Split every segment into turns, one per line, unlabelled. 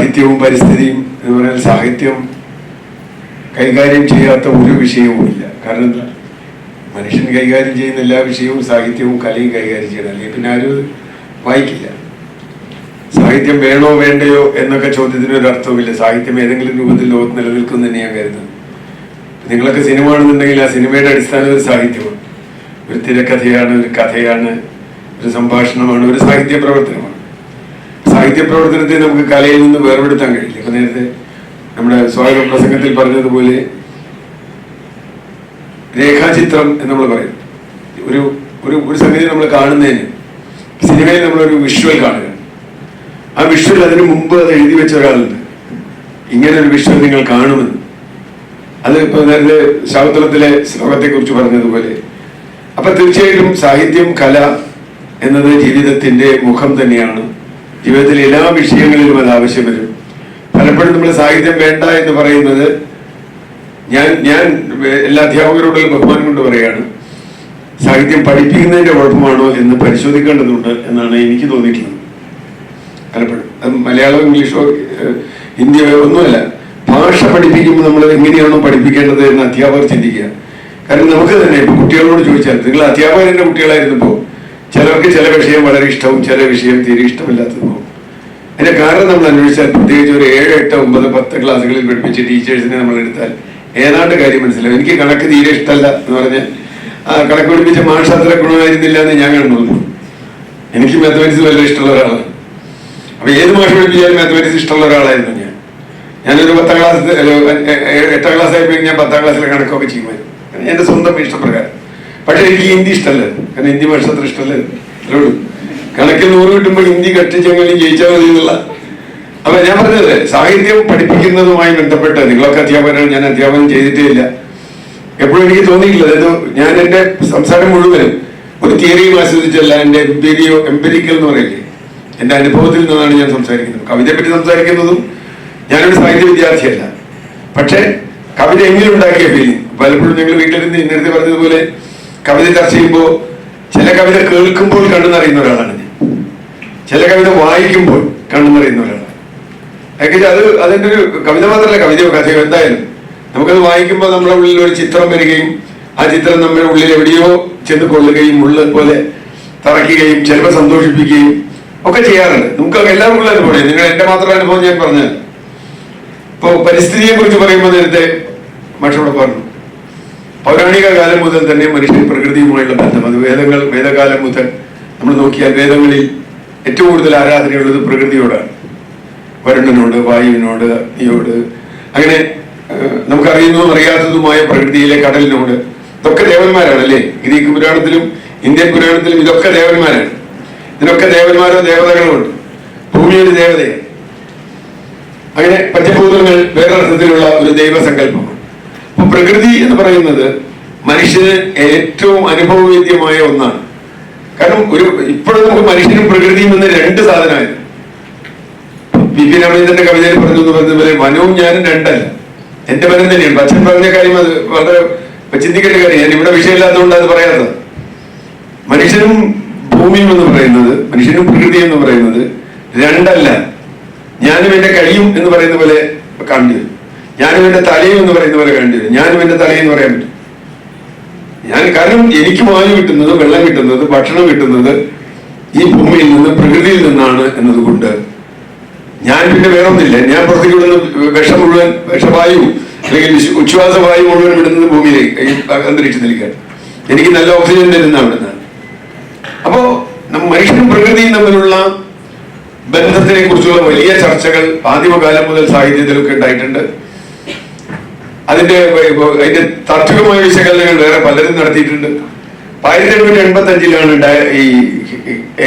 സാഹിത്യവും പരിസ്ഥിതിയും എന്ന് പറഞ്ഞാൽ സാഹിത്യം കൈകാര്യം ചെയ്യാത്ത ഒരു വിഷയവുമില്ല. കാരണം എന്താ, മനുഷ്യൻ കൈകാര്യം ചെയ്യുന്ന എല്ലാ വിഷയവും സാഹിത്യവും കലയും കൈകാര്യം ചെയ്യണം, അല്ലെങ്കിൽ പിന്നെ ആരും വായിക്കില്ല. സാഹിത്യം വേണോ വേണ്ടയോ എന്നൊക്കെ ചോദ്യത്തിന് ഒരു അർത്ഥവുമില്ല. സാഹിത്യം ഏതെങ്കിലും രൂപത്തിൽ ലോകത്ത് നിലനിൽക്കും തന്നെ ഞാൻ കരുതുന്നത്. നിങ്ങളൊക്കെ സിനിമ ആണെന്നുണ്ടെങ്കിൽ ആ സിനിമയുടെ അടിസ്ഥാനം ഒരു സാഹിത്യമാണ്, ഒരു തിരക്കഥയാണ്, ഒരു കഥയാണ്, ഒരു സംഭാഷണമാണ്, ഒരു സാഹിത്യ പ്രവർത്തനമാണ്. സാഹിത്യ പ്രവർത്തനത്തെ നമുക്ക് കലയിൽ നിന്ന് വേർപെടുത്താൻ കഴിയില്ല. ഇപ്പൊ നേരത്തെ നമ്മുടെ സ്വാഗത പ്രസംഗത്തിൽ പറഞ്ഞതുപോലെ രേഖാചിത്രം എന്ന് നമ്മൾ പറയും. ഒരു ഒരു ഒരു സംഗതി നമ്മൾ കാണുന്നതിന് സിനിമയിൽ നമ്മളൊരു വിഷ്വൽ കാണുക, ആ വിഷ്വൽ അതിന് മുമ്പ് അത് എഴുതി വെച്ച ഒരാളുണ്ട്, ഇങ്ങനെ ഒരു വിഷ്വൽ നിങ്ങൾ കാണുമെന്ന്. അത് ഇപ്പൊ നേരത്തെ ശാകുന്തളത്തിലെ ശ്ലോകത്തെ കുറിച്ച് പറഞ്ഞതുപോലെ. അപ്പൊ തീർച്ചയായിട്ടും സാഹിത്യം, കല എന്നത് ജീവിതത്തിന്റെ മുഖം തന്നെയാണ്. ജീവിതത്തിലെ എല്ലാ വിഷയങ്ങളിലും അത് ആവശ്യം വരും. പലപ്പോഴും നമ്മൾ സാഹിത്യം വേണ്ട എന്ന് പറയുന്നത്, ഞാൻ എല്ലാ അധ്യാപകരോടും ബഹുമാനം കൊണ്ട് പറയുകയാണ്, സാഹിത്യം പഠിപ്പിക്കുന്നതിന്റെ കുഴപ്പമാണോ എന്ന് പരിശോധിക്കേണ്ടതുണ്ട് എന്നാണ് എനിക്ക് തോന്നിയിട്ടുള്ളത്. പലപ്പോഴും അത് മലയാളമോ ഇംഗ്ലീഷോ ഹിന്ദിയോ ഒന്നുമല്ല, ഭാഷ പഠിപ്പിക്കുമ്പോൾ നമ്മൾ എങ്ങനെയാണോ പഠിപ്പിക്കേണ്ടത് എന്ന് അധ്യാപകർ ചിന്തിക്കുക. കാരണം നമുക്ക് തന്നെ ഇപ്പൊ കുട്ടികളോട് ചോദിച്ചാൽ, നിങ്ങൾ അധ്യാപകരുടെ കുട്ടികളായിരുന്നപ്പോൾ ചിലർക്ക് ചില വിഷയം വളരെ ഇഷ്ടവും ചില വിഷയം തീരെ ഇഷ്ടമില്ലാത്തതും. അതിന്റെ കാരണം നമ്മൾ അന്വേഷിച്ചാൽ, പ്രത്യേകിച്ച് ഒരു 7, 8, 9, 10 ക്ലാസ്സുകളിൽ പഠിപ്പിച്ച ടീച്ചേഴ്സിനെ നമ്മൾ എടുത്താൽ ഏതാണ്ട് കാര്യം മനസ്സിലാവും. എനിക്ക് കണക്ക് തീരെ ഇഷ്ടമല്ല എന്ന് പറഞ്ഞ് കണക്ക് പഠിപ്പിച്ച മാഷ് അത്ര ഗുണമായിരുന്നില്ല എന്ന് ഞാൻ കണ്ടുള്ളൂ. എനിക്ക് മാത്തമാറ്റിക്സ് വളരെ ഇഷ്ടമുള്ള ഒരാളാണ്. അപ്പൊ ഏത് മാഷ് പഠിപ്പിച്ചാലും മാത്തമാറ്റിക്സ് ഇഷ്ടമുള്ള ഒരാളായിരുന്നു ഞാൻ. ഞാനൊരു 10ാം ക്ലാസ് 8ാം ക്ലാസ് ആയപ്പോൾ ഞാൻ 10ാം ക്ലാസ്സിലെ കണക്കൊക്കെ ചെയ്യുമായിരുന്നു, എന്റെ സ്വന്തം ഇഷ്ടപ്രകാരം. പക്ഷെ എനിക്ക് ഹിന്ദി ഇഷ്ടമല്ലായിരുന്നു, കാരണം ഹിന്ദി ഭാഷ അത്ര ഇഷ്ടമല്ലായിരുന്നു. അല്ലോളൂ, കണക്കിൽ 100 കിട്ടുമ്പോൾ ഹിന്ദി കട്ടിച്ചെങ്കിലും ജയിച്ചാൽ മതി എന്നുള്ള. അപ്പൊ ഞാൻ പറഞ്ഞത്, സാഹിത്യം പഠിപ്പിക്കുന്നതുമായി ബന്ധപ്പെട്ട് നിങ്ങളൊക്കെ അധ്യാപകരാണ്, ഞാൻ അധ്യാപനം ചെയ്തിട്ടേ ഇല്ല. എപ്പോഴും എനിക്ക് തോന്നിയിട്ടില്ല, അതായത് ഞാൻ എന്റെ സംസാരം മുഴുവനും ഒരു തിയറിയും ആസ്വദിച്ചല്ല, എന്റെ എംപിരിക്കൽ എന്ന് പറയില്ലേ, എന്റെ അനുഭവത്തിൽ നിന്നാണ് ഞാൻ സംസാരിക്കുന്നത്. കവിതയെ പറ്റി സംസാരിക്കുന്നതും, ഞാനൊരു സാഹിത്യ വിദ്യാർത്ഥിയല്ല, പക്ഷെ കവിത എങ്ങനെ ഉണ്ടാക്കിയ ഫീലിംഗ്. പലപ്പോഴും ഞങ്ങൾ വീട്ടിലിരുന്ന് നേരത്തെ പറഞ്ഞതുപോലെ കവിത ചർച്ച ചെയ്യുമ്പോൾ ചില കവിത കേൾക്കുമ്പോൾ കണ്ണുനിറയുന്ന ഒരാളാണ് ഞാൻ, ചില കവിത വായിക്കുമ്പോൾ കണ്ണുനിറയുന്ന ഒരാളാണ്. അത് അതിന്റെ ഒരു കവിത മാത്രമല്ല, കവിതയോ കഥയോ എന്തായാലും നമുക്കത് വായിക്കുമ്പോൾ നമ്മുടെ ഉള്ളിൽ ഒരു ചിത്രം വരികയും ആ ചിത്രം നമ്മുടെ ഉള്ളിൽ എവിടെയോ ചെന്ന് കൊള്ളുകയും ഉള്ളിൽ പോലെ തറയ്ക്കുകയും ചിലപ്പോൾ സന്തോഷിപ്പിക്കുകയും ഒക്കെ ചെയ്യാറുണ്ട്. നമുക്ക് എല്ലാവർക്കും അനുഭവം. നിങ്ങൾ എന്റെ മാത്രം അനുഭവം ഞാൻ പറഞ്ഞാൽ, ഇപ്പൊ പരിസ്ഥിതിയെ കുറിച്ച് പറയുമ്പോൾ നേരത്തെ മാഷോട് പറഞ്ഞു, പൗരാണിക കാലം മുതൽ തന്നെ മനുഷ്യൻ പ്രകൃതിയുമായുള്ള ബന്ധം, അത് വേദകാലം മുതൽ നമ്മൾ നോക്കിയാൽ വേദങ്ങളിൽ ഏറ്റവും കൂടുതൽ ആരാധനയുള്ളത് പ്രകൃതിയോടാണ്. വരുണനോട്, വായുവിനോട്, അഗ്നിയോട്, അങ്ങനെ നമുക്കറിയുന്നതും അറിയാത്തതുമായ പ്രകൃതിയിലെ കടലിനോട്. ഇതൊക്കെ ദേവന്മാരാണ് അല്ലേ? ഗ്രീക്ക് പുരാണത്തിലും ഇന്ത്യൻ പുരാണത്തിലും ഇതൊക്കെ ദേവന്മാരാണ്. ഇതിനൊക്കെ ദേവന്മാരോ ദേവതകളോ ഉണ്ട്. ഭൂമി ഒരു ദേവതയാണ്. അങ്ങനെ പഞ്ചഭൂതങ്ങൾ വേറൊരർത്ഥത്തിലുള്ള ഒരു ദൈവസങ്കല്പമാണ്. അപ്പൊ പ്രകൃതി എന്ന് പറയുന്നത് മനുഷ്യന് ഏറ്റവും അനുഭവവേദ്യമായ ഒന്നാണ്. കാരണം ഇപ്പോഴും നമുക്ക് മനുഷ്യനും പ്രകൃതിയും എന്ന 2 സാധനമായിരുന്നു. പി രമണീന്ദ്രന്റെ കവിതയിൽ പറഞ്ഞതുപോലെ വനവും ഞാനും രണ്ടല്ല, എന്റെ വനം തന്നെയാണ്. അച്ഛൻ പറഞ്ഞ കാര്യം അത് വളരെ ചിന്തിക്കേണ്ട കാര്യം. ഞാൻ ഇവിടെ വിഷയമില്ലാത്തതുകൊണ്ട് അത് പറയാത്തത്. മനുഷ്യനും ഭൂമിയും എന്ന് പറയുന്നത്, മനുഷ്യനും പ്രകൃതി എന്ന് പറയുന്നത് 2 അല്ല. ഞാനും എന്റെ കഴിയും എന്ന് പറയുന്ന പോലെ കാണേണ്ടി വരും, ഞാനും എന്റെ തലയും എന്ന് പറയുന്ന പോലെ കാണേണ്ടി വരും. ഞാനും എന്റെ തലയെന്ന് പറയാൻ പറ്റും. കാരണം എനിക്ക് വായു കിട്ടുന്നത്, വെള്ളം കിട്ടുന്നത്, ഭക്ഷണം കിട്ടുന്നത് ഈ ഭൂമിയിൽ നിന്ന്, പ്രകൃതിയിൽ നിന്നാണ് എന്നതുകൊണ്ട് ഞാൻ പിന്നെ വേറൊന്നില്ല. ഞാൻ പുറത്തേക്ക് വിടുന്ന വിഷവായു അല്ലെങ്കിൽ ഉച്ഛ്വാസവായു മുഴുവൻ വിടുന്നത് ഭൂമിയിലേക്ക്, അന്തരീക്ഷത്തിലേക്ക്. എനിക്ക് നല്ല ഓക്സിജൻ തരുന്ന അവിടുന്ന്. അപ്പോ മനുഷ്യനും പ്രകൃതിയും തമ്മിലുള്ള ബന്ധത്തിനെ കുറിച്ചുള്ള വലിയ ചർച്ചകൾ ആദിമകാലം മുതൽ സാഹിത്യത്തിലൊക്കെ ഉണ്ടായിട്ടുണ്ട്. അതിന്റെ താത്വികമായ വിശകലനങ്ങൾ വേറെ പലരും നടത്തിയിട്ടുണ്ട്. 1885 ഈ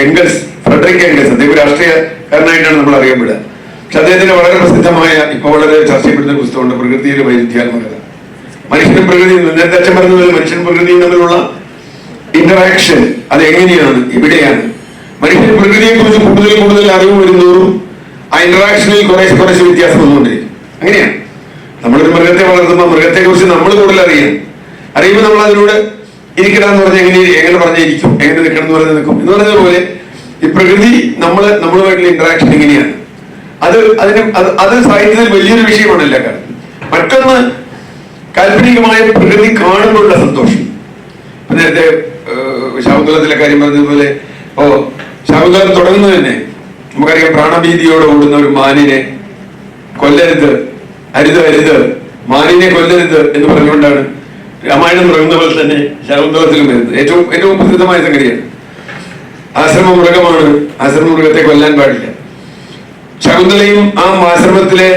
എംഗൽസ്, ഫ്രെഡറിക് എംഗൽസ്, അദ്ദേഹം രാഷ്ട്രീയക്കാരനായിട്ടാണ് നമ്മൾ അറിയപ്പെടുക. പക്ഷെ അദ്ദേഹത്തിന് വളരെ പ്രസിദ്ധമായ, ഇപ്പൊ വളരെ ചർച്ച ചെയ്യപ്പെടുന്ന പുസ്തകമുണ്ട്, പ്രകൃതിയിലെ വൈരുദ്ധ്യാത്മകത. മനുഷ്യനും പ്രകൃതിയും, നേരത്തെ അച്ഛൻ പറഞ്ഞതുപോലെ മനുഷ്യനും പ്രകൃതിയും തമ്മിലുള്ള ഇന്ററാക്ഷൻ അത് എങ്ങനെയാണ്, എവിടെയാണ്. മനുഷ്യൻ പ്രകൃതിയെ കുറിച്ച് കൂടുതൽ അറിവ് വരുന്നതോറും ആ ഇന്ററാക്ഷനിൽ കുറേശ്ശെ വ്യത്യാസം വന്നുകൊണ്ടിരിക്കും. അങ്ങനെയാണ് നമ്മളൊരു മൃഗത്തെ വളർത്തുമ്പോൾ മൃഗത്തെ കുറിച്ച് നമ്മൾ കൂടുതൽ അറിയുമ്പോൾ നമ്മൾ അതിലൂടെ ഇരിക്കണമെന്ന് പറഞ്ഞാൽ എങ്ങനെ പറഞ്ഞിരിക്കും, എങ്ങനെ നിൽക്കണം എന്ന് പറഞ്ഞ് നിൽക്കും എന്ന് പറഞ്ഞതുപോലെ ഈ പ്രകൃതി നമ്മളുമായിട്ടുള്ള ഇന്ററാക്ഷൻ എങ്ങനെയാണ്, അത് അത് സാഹിത്യത്തിൽ വലിയൊരു വിഷയമാണല്ല. മറ്റൊന്ന് കാൽപ്പനികമായ പ്രകൃതി കാണുമ്പോഴുള്ള സന്തോഷം. നേരത്തെ ശാകുന്തളത്തിലെ കാര്യം പറഞ്ഞതുപോലെ ശാകുന്തളം തുടങ്ങുന്നത് തന്നെ നമുക്കറിയാം, പ്രാണഭീതിയോടെ ഓടുന്ന ഒരു മാനിനെ കൊല്ലരുത്, അരുത് അരുത്, മാനിനെ കൊല്ലരുത് എന്ന് പറഞ്ഞുകൊണ്ടാണ് രാമായണം തുടങ്ങുന്ന പോലെ തന്നെ ശാകുന്തളത്തിലും വരുന്നത്. ഏറ്റവും പ്രസിദ്ധമായ സംഗതിയാണ്. ആശ്രമ മൃഗമാണ്, ആശ്രമ മൃഗത്തെ കൊല്ലാൻ പാടില്ല. ശകുന്തളയും ആ ആശ്രമത്തിലെ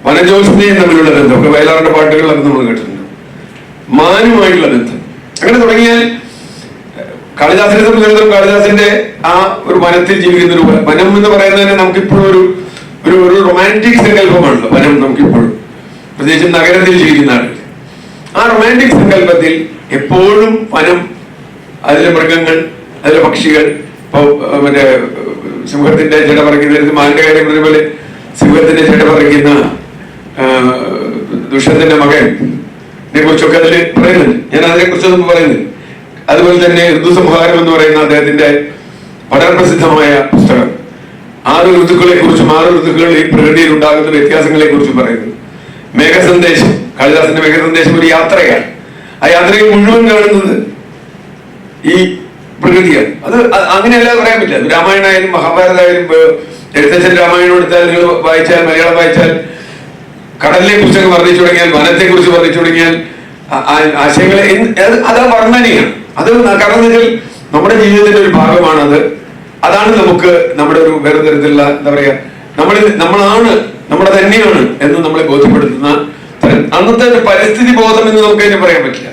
വനജോത്സ്നയും തമ്മിലുള്ള ബന്ധം ഒക്കെ വയലാറിന്റെ പാട്ടുകളിലൊക്കെ നമ്മൾ കേട്ടിട്ടുണ്ട്. മാനുമായിട്ടുള്ള ബന്ധം അങ്ങനെ തുടങ്ങിയാൽ കാളിദാസനെ സംബന്ധിച്ചിടത്തോളം കാളിദാസന്റെ ആ ഒരു വനത്തിൽ ജീവിക്കുന്ന ഒരു വനം എന്ന് പറയുന്നതിന് നമുക്കിപ്പോഴും ഒരു റൊമാൻറ്റിക് സങ്കല്പമാണല്ലോ വനം. നമുക്കിപ്പോഴും പ്രത്യേകിച്ച് നഗരത്തിൽ ജീവിക്കുന്ന ആളുകൾ ആ റൊമാൻറ്റിക് സങ്കല്പത്തിൽ എപ്പോഴും വനം, അതിലെ മൃഗങ്ങൾ, അതിലെ പക്ഷികൾ. ഇപ്പൊ മറ്റേ സിംഹത്തിന്റെ ജട പറിക്കുന്ന മാന്റെ കാര്യം പറഞ്ഞപോലെ സിംഹത്തിന്റെ ജട പറിക്കുന്ന ദുഷ്യത്തിന്റെ മകനെ കുറിച്ചൊക്കെ അതിൽ പറയുന്നുണ്ട്. ഞാൻ അതിനെ കുറിച്ചൊന്നും പറയുന്നില്ല. അതുപോലെ തന്നെ ഋതുസംഹാരം എന്ന് പറയുന്ന അദ്ദേഹത്തിന്റെ വളരെ പ്രസിദ്ധമായ പുസ്തകം 6 ഋതുക്കളെ കുറിച്ചും 6 ഋതുക്കളിൽ പ്രകൃതിയിൽ ഉണ്ടാകുന്ന വ്യത്യാസങ്ങളെ കുറിച്ചും പറയുന്നു. മേഘസന്ദേശം, കാളിദാസന്റെ മേഘസന്ദേശം ഒരു യാത്രയാണ്. ആ യാത്രയിൽ മുഴുവൻ കാണുന്നത് ഈ പ്രകൃതിയാണ്. അത് അങ്ങനെയല്ലാതെ പറയാൻ പറ്റില്ല. രാമായണമായാലും മഹാഭാരതമായാലും എഴുത്തച്ഛൻ രാമായണം എടുത്താൽ നിങ്ങൾ വായിച്ചാൽ, മലയാളം വായിച്ചാൽ, കടലിനെ കുറിച്ചൊക്കെ വർണ്ണിച്ചു തുടങ്ങിയാൽ, വനത്തെ കുറിച്ച് വർണ്ണിച്ചു തുടങ്ങിയാൽ, ആശയങ്ങളെ അത് വർണ്ണനയാണ്. അത് കാരണം വെച്ചാൽ നമ്മുടെ ജീവിതത്തിന്റെ ഒരു ഭാഗമാണത്. അതാണ് നമുക്ക് നമ്മുടെ ഒരു വേറെ തരത്തിലുള്ള എന്താ പറയാ, നമ്മളാണ്, നമ്മുടെ തന്നെയാണ് എന്ന് നമ്മളെ ബോധ്യപ്പെടുത്തുന്ന അന്നത്തെ ഒരു പരിസ്ഥിതി ബോധം എന്ന് നമുക്ക് അതിനെ പറയാൻ പറ്റില്ല.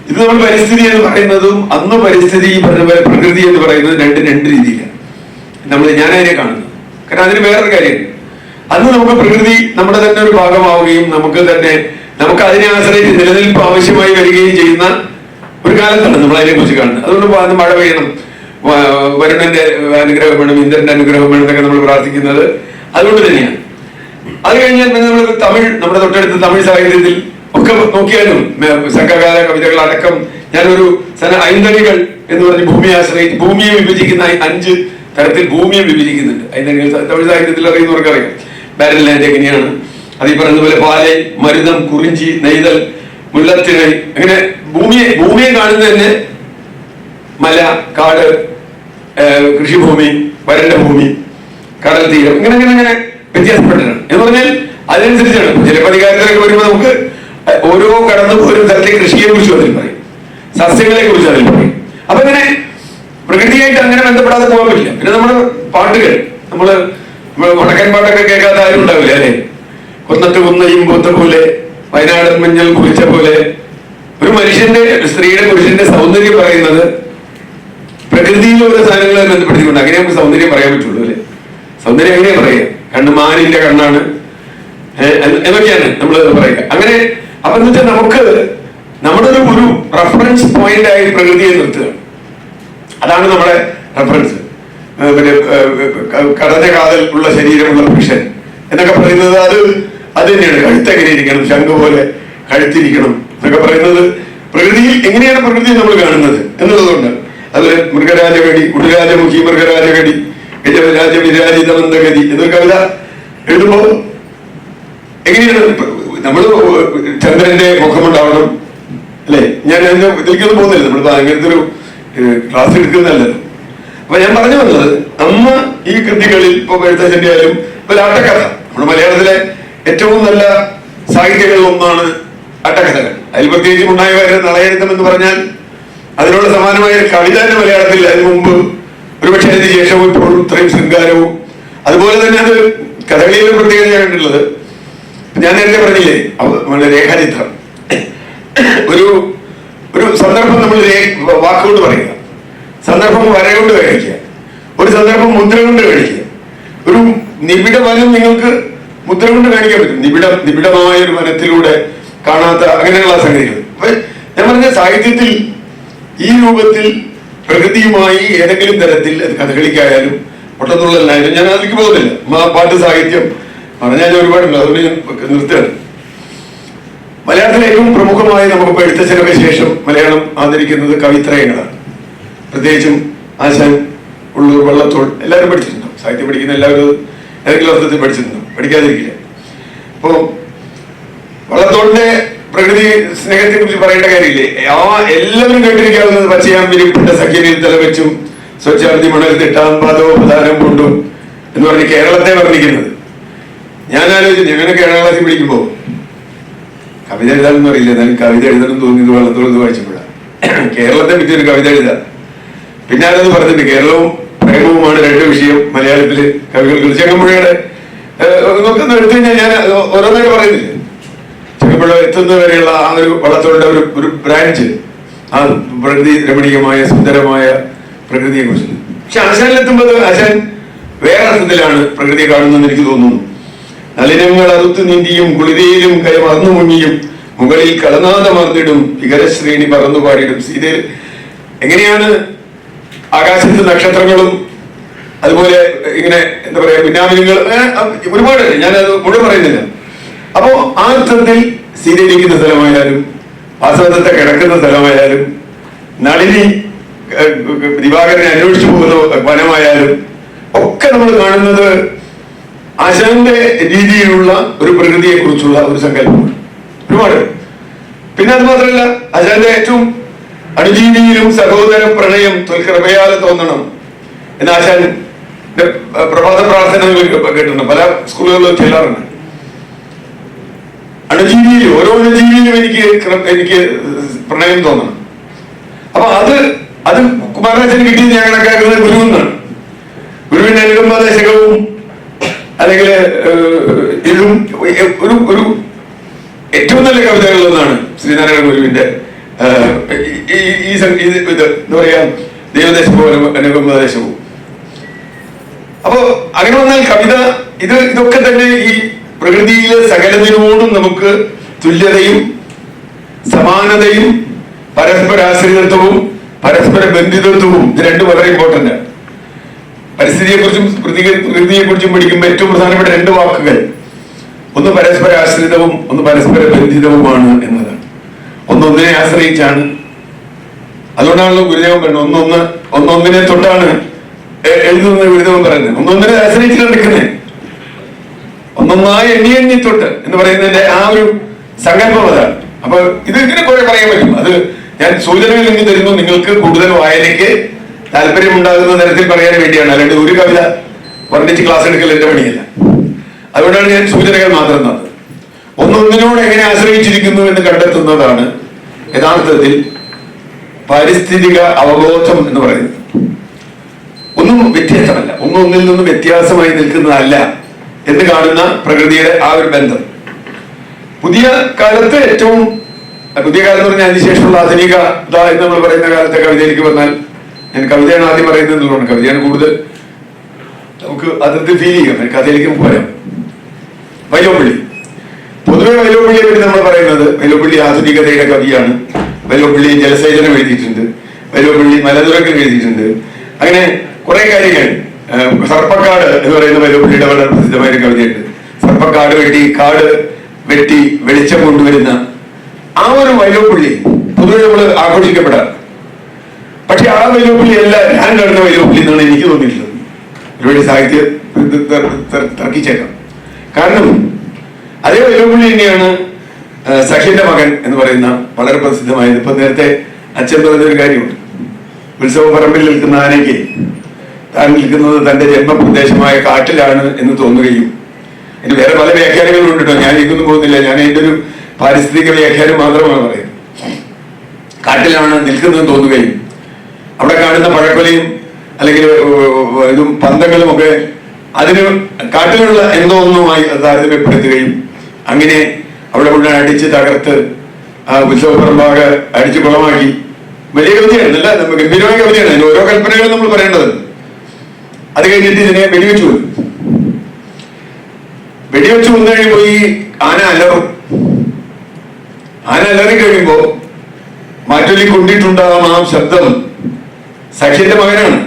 ഇത് നമ്മൾ പരിസ്ഥിതി എന്ന് പറയുന്നതും അന്ന് പരിസ്ഥിതി പറഞ്ഞ പോലെ പ്രകൃതി എന്ന് പറയുന്നത് രണ്ട് രീതിയിലാണ് ഞാനതിനെ കാണുന്നത്. കാരണം അതിന് വേറൊരു കാര്യമുണ്ട്. അന്ന് നമുക്ക് പ്രകൃതി നമ്മുടെ തന്നെ ഒരു ഭാഗമാവുകയും നമുക്ക് അതിനെ ആശ്രയിച്ച് നിലനിൽപ്പ് ആവശ്യമായി വരികയും ചെയ്യുന്ന ഒരു കാലത്താണ് നമ്മൾ അതിനെ കുറിച്ച് കാണുന്നത്. അതുകൊണ്ട് മഴ പെയ്യണം, വരുണന്റെ അനുഗ്രഹം വേണം, ഇന്ദ്രന്റെ അനുഗ്രഹം വേണം എന്നൊക്കെ നമ്മൾ പ്രാർത്ഥിക്കുന്നത് അതുകൊണ്ട് തന്നെയാണ്. അത് കഴിഞ്ഞാൽ പിന്നെ നമ്മൾ നമ്മുടെ തൊട്ടടുത്ത് തമിഴ് സാഹിത്യത്തിൽ ഒക്കെ നോക്കിയാലും സംഘകാല കവിതകളടക്കം ഞാനൊരു ഐന്ദണികൾ എന്ന് പറഞ്ഞ് ഭൂമിയെ വിഭജിക്കുന്ന 5 തരത്തിൽ ഭൂമിയെ വിഭജിക്കുന്നുണ്ട്. ഐന്ദണികൾ തമിഴ് സാഹിത്യത്തിൽ അറിയുന്നവർക്കറിയാം. ബാരൽ ലാൻഡ് എങ്ങനെയാണ്, അത് ഈ പറയുന്നതുപോലെ പാലൈ, മരുതം, കുറിഞ്ചി, നെയ്തൽ, മുല്ലത്തിണൈ, അങ്ങനെ ഭൂമിയെ കാണുന്നത് തന്നെ മല, കാട്, കൃഷിഭൂമി, വരണ്ട ഭൂമി, കടൽ തീരം, ഇങ്ങനെ വ്യത്യാസപ്പെട്ടിട്ടാണ്. എന്ന് പറഞ്ഞാൽ അതിനനുസരിച്ചാണ് ജലപധികാരത്തിലൊക്കെ വരുമ്പോൾ നമുക്ക് ഓരോ കടന്നു പോലും തരത്തിൽ കൃഷിയെ കുറിച്ചും അതിൽ പറയും, സസ്യങ്ങളെ കുറിച്ച് അതിൽ പറയും. അപ്പൊ ഇങ്ങനെ പ്രകൃതിയായിട്ട് അങ്ങനെ ബന്ധപ്പെടാതെ പോകാൻ പറ്റില്ല. പിന്നെ നമ്മുടെ പാട്ടുകൾ നമ്മള് വടക്കൻ പാട്ടൊക്കെ കേൾക്കാത്ത ആരും ഉണ്ടാവില്ല അല്ലെ? കൊന്നത്ത് കുന്നയും പൂത്ത പോലെ, വയനാടൻ മഞ്ഞൾ കുറിച്ച പോലെ. ഒരു സ്ത്രീയുടെ പുരുഷന്റെ സൗന്ദര്യം പറയുന്നത് പ്രകൃതിയിലെ ഓരോ സാധനങ്ങളെ ബന്ധപ്പെടുത്തിക്കൊണ്ട്. അങ്ങനെ നമുക്ക് സൗന്ദര്യം പറയാൻ പറ്റുള്ളൂ അല്ലെ? സൗന്ദര്യം എങ്ങനെയാ പറയുക? മാനിന്റെ കണ്ണാണ് എന്നൊക്കെയാണ് നമ്മൾ പറയുക. അങ്ങനെ അപ്പൊ എന്ന് വെച്ചാൽ നമുക്ക് നമ്മുടെ ഒരു റെഫറൻസ് പോയിന്റ് ആയി പ്രകൃതിയെ നിർത്തുക. അതാണ് നമ്മുടെ റെഫറൻസ്. പിന്നെ കടഞ്ഞ കാതൽ ഉള്ള ശരീരമുള്ള പുരുഷൻ എന്നൊക്കെ പറയുന്നത് അത് തന്നെയാണ്. കഴുത്തെങ്ങനെ ഇരിക്കണം, ശംഖ് പോലെ കഴുത്തിരിക്കണം എന്നൊക്കെ പറയുന്നത് പ്രകൃതിയിൽ എങ്ങനെയാണ് പ്രകൃതിയെ നമ്മൾ കാണുന്നത് എന്നുള്ളതുകൊണ്ട്. അതുപോലെ മൃഗരാജകടി, ഉടുരാജമുഖി മൃഗരാജകടി, ഗജരാജ വിരാജിത മന്ദഗതി എന്നൊരു കവിത എഴുതുമ്പോ എങ്ങനെയാണ് നമ്മൾ ചന്ദ്രന്റെ മുഖമുണ്ടാവണം അല്ലെ? ഞാൻ ഇതിലേക്കൊന്നും പോകുന്നില്ല, നമ്മളിപ്പോ അങ്ങനത്തെ ഒരു ക്ലാസ് എടുക്കുന്നതല്ലല്ലോ. അപ്പൊ ഞാൻ പറഞ്ഞു വന്നത് അമ്മ ഈ കൃതികളിൽ ഇപ്പൊ എഴുത്തച്ഛന്റെ ആയാലും ഇപ്പൊ ആട്ടക്കഥ, നമ്മുടെ മലയാളത്തിലെ ഏറ്റവും നല്ല സാഹിത്യങ്ങളിൽ ഒന്നാണ് ആട്ടക്കഥകൾ. അതിൽ പ്രത്യേകിച്ച് ഉണ്ടായ നളയെഴുത്തം എന്ന് പറഞ്ഞാൽ അതിനുള്ള സമാനമായ കവിത തന്നെ മലയാളത്തിൽ അതിനു മുമ്പ് ഒരുപക്ഷെ അതിന് ശേഷവും ഇപ്പോഴും ഇത്രയും ശൃംഗാരവും. അതുപോലെ തന്നെ അത് കഥകളിയിലെ പ്രത്യേകത കണ്ടിട്ടുള്ളത് ഞാൻ നേരത്തെ പറഞ്ഞില്ലേ, നമ്മുടെ രേഖാചിത്രം. ഒരു സന്ദർഭം നമ്മൾ വാക്കുകൊണ്ട് പറയുക, സന്ദർഭം വരകൊണ്ട് കഴിക്കുക, ഒരു സന്ദർഭം മുദ്ര കൊണ്ട് കഴിക്കുക. ഒരു നിബിഡ വനം നിങ്ങൾക്ക് മുദ്ര കൊണ്ട് കാണിക്കാൻ പറ്റും. നിബിഡമായ ഒരു വനത്തിലൂടെ കാണാത്ത അങ്ങനെയുള്ള സംഗതികൾ. അപ്പൊ ഞാൻ പറഞ്ഞ സാഹിത്യത്തിൽ ഈ രൂപത്തിൽ പ്രകൃതിയുമായി ഏതെങ്കിലും തരത്തിൽ അത് കഥകളിക്കായാലും ഒട്ടത്തുള്ളതായാലും ഞാൻ അതിലേക്ക് പോകുന്നില്ല. പാട്ട് സാഹിത്യം പറഞ്ഞാൽ ഒരുപാടുണ്ട്, അതുകൊണ്ട് ഞാൻ നിർത്തുകയാണ്. മലയാളത്തിലെ ഏറ്റവും പ്രമുഖമായി നമുക്കിപ്പോ എഴുത്തച്ഛനൊക്കെ ശേഷം മലയാളം ആദരിക്കുന്നത് കവിത്രയങ്ങളാണ്. പ്രത്യേകിച്ചും ആശാൻ, ഉള്ളൂർ, വള്ളത്തോൾ എല്ലാവരും പഠിച്ചിട്ടുണ്ടാവും. സാഹിത്യം പഠിക്കുന്ന എല്ലാവരും ഏതെങ്കിലും അർത്ഥത്തിൽ പഠിച്ചിരുന്നു, പഠിക്കാതിരിക്കില്ല. അപ്പോ വള്ളത്തോളിന്റെ പ്രകൃതി സ്നേഹത്തെ കുറിച്ച് പറയേണ്ട കാര്യമില്ലേ? എല്ലാവരും കേട്ടിരിക്കാവുന്നത് പച്ചയാം വിരിപ്പിട്ട സഖ്യനിൽ തലവെച്ചും സ്വച്ഛാർത്തി മണൽ തിട്ടാം പാദോപധാനം കൊണ്ടും എന്ന് പറഞ്ഞ് കേരളത്തെ വർണ്ണിക്കുന്നത്. ഞാൻ ആലോചിച്ചു, ഞങ്ങനെ കേരള ക്ലാസ്സിൽ പഠിക്കുമ്പോ കവിത എഴുതാനൊന്നും അറിയില്ല, എന്നാലും കവിത എഴുതണം തോന്നിയത് വള്ളത്തോൾ വായിച്ചപ്പോഴാണ്. കേരളത്തെ പറ്റി ഒരു കവിത എഴുതാം. പിന്നെ ആരത് പറഞ്ഞിട്ടുണ്ട്, കേരളവും പ്രേമവുമാണ് രണ്ട് വിഷയം മലയാളത്തില് കവികൾക്ക്. ചെങ്ങമ്പുഴയുടെ നോക്കുന്ന എടുത്തു കഴിഞ്ഞാൽ ഞാൻ ഓരോന്നായിട്ട് പറയുന്നില്ല, ചെങ്ങമ്പുഴ എത്തുന്നത് വരെയുള്ള ആ ഒരു വള്ളത്തോളിന്റെ ഒരു ബ്രാഞ്ച്, ആ പ്രകൃതി രമണീയമായ സുന്ദരമായ പ്രകൃതിയെ കുറിച്ച്. പക്ഷെ ആശാനിലെത്തുമ്പോൾ ആശാൻ വേറെ അർത്ഥത്തിലാണ് പ്രകൃതിയെ കാണുന്നതെന്ന് എനിക്ക് തോന്നുന്നു. നളിനങ്ങൾ അറുത്തു നീന്തിയും കുളിരയിലും കയമർന്നു മുങ്ങിയും മുകളിൽ കളനാദമർന്നിടും വികരശ്രേണി പറന്നു പാടിയിടും. സീതയിൽ എങ്ങനെയാണ് ആകാശത്ത് നക്ഷത്രങ്ങളും അതുപോലെ ഇങ്ങനെ എന്താ പറയാ പിന്നാമിനുകൾ ഒരുപാട്, ഞാനത് മുഴുവൻ പറയുന്നില്ല. അപ്പോ ആ അർത്ഥത്തിൽ സീതയിലിരിക്കുന്ന സ്ഥലമായാലും വാസവദത്ത കിടക്കുന്ന സ്ഥലമായാലും നളിനി ദിവാകരനെ അന്വേഷിച്ചു പോകുന്ന വനമായാലും ഒക്കെ നമ്മൾ കാണുന്നത് ആശാന്റെ രീതിയിലുള്ള ഒരു പ്രകൃതിയെ കുറിച്ചുള്ള ഒരു സങ്കല്പമാണ് ഒരുപാട്. പിന്നെ അത് മാത്രമല്ല, ആശാന്റെ ഏറ്റവും അണുജീവിയിലും സഹോദര പ്രണയം തൊൽക്കൃപയാൽ തോന്നണം എന്ന് ആശാൻ പ്രഭാത പ്രാർത്ഥനകൾ കേട്ടിട്ടുണ്ട്, പല സ്കൂളുകളിലും ചെല്ലാറുണ്ട്. അണുജീവിയിലും ഓരോ അണുജീവിയിലും എനിക്ക് പ്രണയം തോന്നണം. അപ്പൊ അത് കുമാരനാശന് കിട്ടിയത് ഞാൻ കണക്കാക്കുന്നത് ഗുരുവെന്നാണ്. ഗുരുവിന്റെ അനുകമ്പദേശകവും അല്ലെങ്കിൽ ഇതും ഒരു ഏറ്റവും നല്ല കവിതകളിലൊന്നാണ് ശ്രീനാരായണ ഗുരുവിന്റെ ഇത് എന്താ പറയാ ദൈവദേശവും അനുകമ്പദേശവും. അപ്പോ അങ്ങനെ വന്നാൽ കവിത ഇതൊക്കെ തന്നെ ഈ പ്രകൃതിയിലെ സകലതിനോടും നമുക്ക് തുല്യതയും സമാനതയും പരസ്പരാശ്രിതത്വവും പരസ്പര ബന്ധിതത്വവും, ഇത് രണ്ടും വളരെ ഇമ്പോർട്ടന്റ് ആണ്. പരിസ്ഥിതിയെ കുറിച്ചും പ്രകൃതിയെ കുറിച്ചും പഠിക്കുമ്പോൾ ഏറ്റവും പ്രധാനപ്പെട്ട രണ്ട് വാക്കുകൾ, ഒന്ന് പരസ്പര ആശ്രിതവും ഒന്ന് പരസ്പര ബന്ധിതവുമാണ് എന്നതാണ്. ഒന്നൊന്നിനെ ആശ്രയിച്ചാണ്. അതുകൊണ്ടാണല്ലോ ഗുരുദേവൻ പറയുന്നത് ഒന്നൊന്നിനെ തൊട്ടാണ് എഴുതുന്ന ഗുരുദേവൻ പറയുന്നത്. ഒന്നൊന്നിനെ ആശ്രയിച്ചിട്ട് നിൽക്കുന്നത്, ഒന്നൊന്നായി എണ്ണി തൊട്ട് എന്ന് പറയുന്നതിന്റെ ആ ഒരു സങ്കല്പം അതാണ്. അപ്പൊ ഇത് ഇങ്ങനെ കുറെ പറയാൻ പറ്റും. അത് ഞാൻ സൂചനകൾ ഇങ്ങനെ തരുന്നു, നിങ്ങൾക്ക് കൂടുതൽ വായനയ്ക്ക് താല്പര്യമുണ്ടാകുന്ന തരത്തിൽ പറയാൻ വേണ്ടിയാണ്. അല്ലാണ്ട് ഒരു കവിത വർണ്ണിച്ച് ക്ലാസ് എടുക്കൽ എന്റെ പണിയല്ല. അതുകൊണ്ടാണ് ഞാൻ സൂചനകൾ മാത്രം തന്നത്. ഒന്നൊന്നിനോട് എങ്ങനെ ആശ്രയിച്ചിരിക്കുന്നു എന്ന് കണ്ടെത്തുന്നതാണ് യഥാർത്ഥത്തിൽ പാരിസ്ഥിതിക അവബോധം എന്ന് പറയുന്നത്. ഒന്നും വ്യത്യസ്തമല്ല, ഒന്നൊന്നിൽ നിന്നും വ്യത്യാസമായി നിൽക്കുന്നതല്ല എന്ന് കാണുന്ന പ്രകൃതിയുടെ ആ ഒരു ബന്ധം. പുതിയ കാലത്ത് ഏറ്റവും പുതിയ കാലം എന്ന് പറഞ്ഞാൽ അതിനുശേഷമുള്ള ആധുനിക എന്ന് നമ്മൾ പറയുന്ന കാലത്തെ കവിതയിലേക്ക് വന്നാൽ, ഞാൻ കവിതയാണ് ആദ്യം പറയുന്നത് എന്നുള്ളതാണ്. കവിതയാണ് കൂടുതൽ നമുക്ക് അതിർത്തി ഫീൽ ചെയ്യാം. കഥയിലേക്ക് പോരാം. വൈലോപ്പിള്ളി, പൊതുവെ വൈലോപ്പിള്ളിയെ പറ്റി നമ്മൾ പറയുന്നത്, വൈലോപ്പിള്ളി ആധുനികതയുടെ കവിയാണ്. വൈലോപ്പിള്ളി ജലസേചനം എഴുതിയിട്ടുണ്ട്, വൈലോപ്പിള്ളി മലതുറക്കൽ എഴുതിയിട്ടുണ്ട്. അങ്ങനെ കുറെ കാര്യങ്ങൾ. സർപ്പക്കാട് എന്ന് പറയുന്ന വൈലോപ്പിള്ളിയുടെ വളരെ പ്രസിദ്ധമായ ഒരു കവിതയുണ്ട്. സർപ്പക്കാട് വെട്ടി വെളിച്ചം കൊണ്ടുവരുന്ന ആ ഒരു വൈലോപ്പിള്ളി പൊതുവെ നമ്മൾ ആഘോഷിക്കപ്പെടാറ്. പക്ഷെ ആ വൈലോപ്പിള്ളി അല്ല ഞാൻ കാണുന്ന വൈലോപ്പിള്ളി എന്നാണ് എനിക്ക് തോന്നിയിട്ടുള്ളത്. ഒരുപാട് സാഹിത്യം തർക്കിച്ചേക്കാം. കാരണം അതേ വൈലോപ്പിള്ളി തന്നെയാണ് സഖ്യന്റെ മകൻ എന്ന് പറയുന്ന വളരെ പ്രസിദ്ധമായത്. ഇപ്പൊ നേരത്തെ അച്ഛൻ പറഞ്ഞൊരു കാര്യമുണ്ട്, ഉത്സവ പറമ്പിൽ നിൽക്കുന്ന ആനയ്ക്ക് താൻ നിൽക്കുന്നത് തന്റെ ജന്മപ്രദേശമായ കാട്ടിലാണ് എന്ന് തോന്നുകയും, അതിന് വേറെ പല വ്യാഖ്യാനങ്ങളും ഉണ്ടോ, ഞാൻ ഇതൊന്നും പോകുന്നില്ല, ഞാൻ അതിന്റെ ഒരു പാരിസ്ഥിതിക വ്യാഖ്യാനം മാത്രമാണ് പറയുന്നത്. കാട്ടിലാണ് നിൽക്കുന്നതെന്ന് തോന്നുകയും അവിടെ കാണുന്ന പഴക്കൊലയും അല്ലെങ്കിൽ ഇതും പന്തങ്ങളും ഒക്കെ അതിന് കാട്ടിലുള്ള എന്തോ ഒന്നുമായി താരതമ്യപ്പെടുത്തുകയും അങ്ങനെ അവിടെ മുഴുവൻ അടിച്ച് തകർത്ത് ആ ഉത്സവപ്പറമ്പാകെ അടിച്ചു കുളമാക്കി. വലിയ കവിതയാണ്, അല്ല ഗംഭീരമായ കവിതയാണ്. അതിന് ഓരോ കൽപ്പനകളും നമ്മൾ പറയേണ്ടത്. അത് കഴിഞ്ഞിട്ട് ഇതിനെ വെടിവെച്ചു വന്നു കഴിയുമ്പോ ഈ ആന അലറും. ആന അലറി കഴിയുമ്പോ മാറ്റൊലി കൊണ്ടിട്ടുണ്ടാകും ആ ശബ്ദം സഖ്യന്റെ മകനാണ്.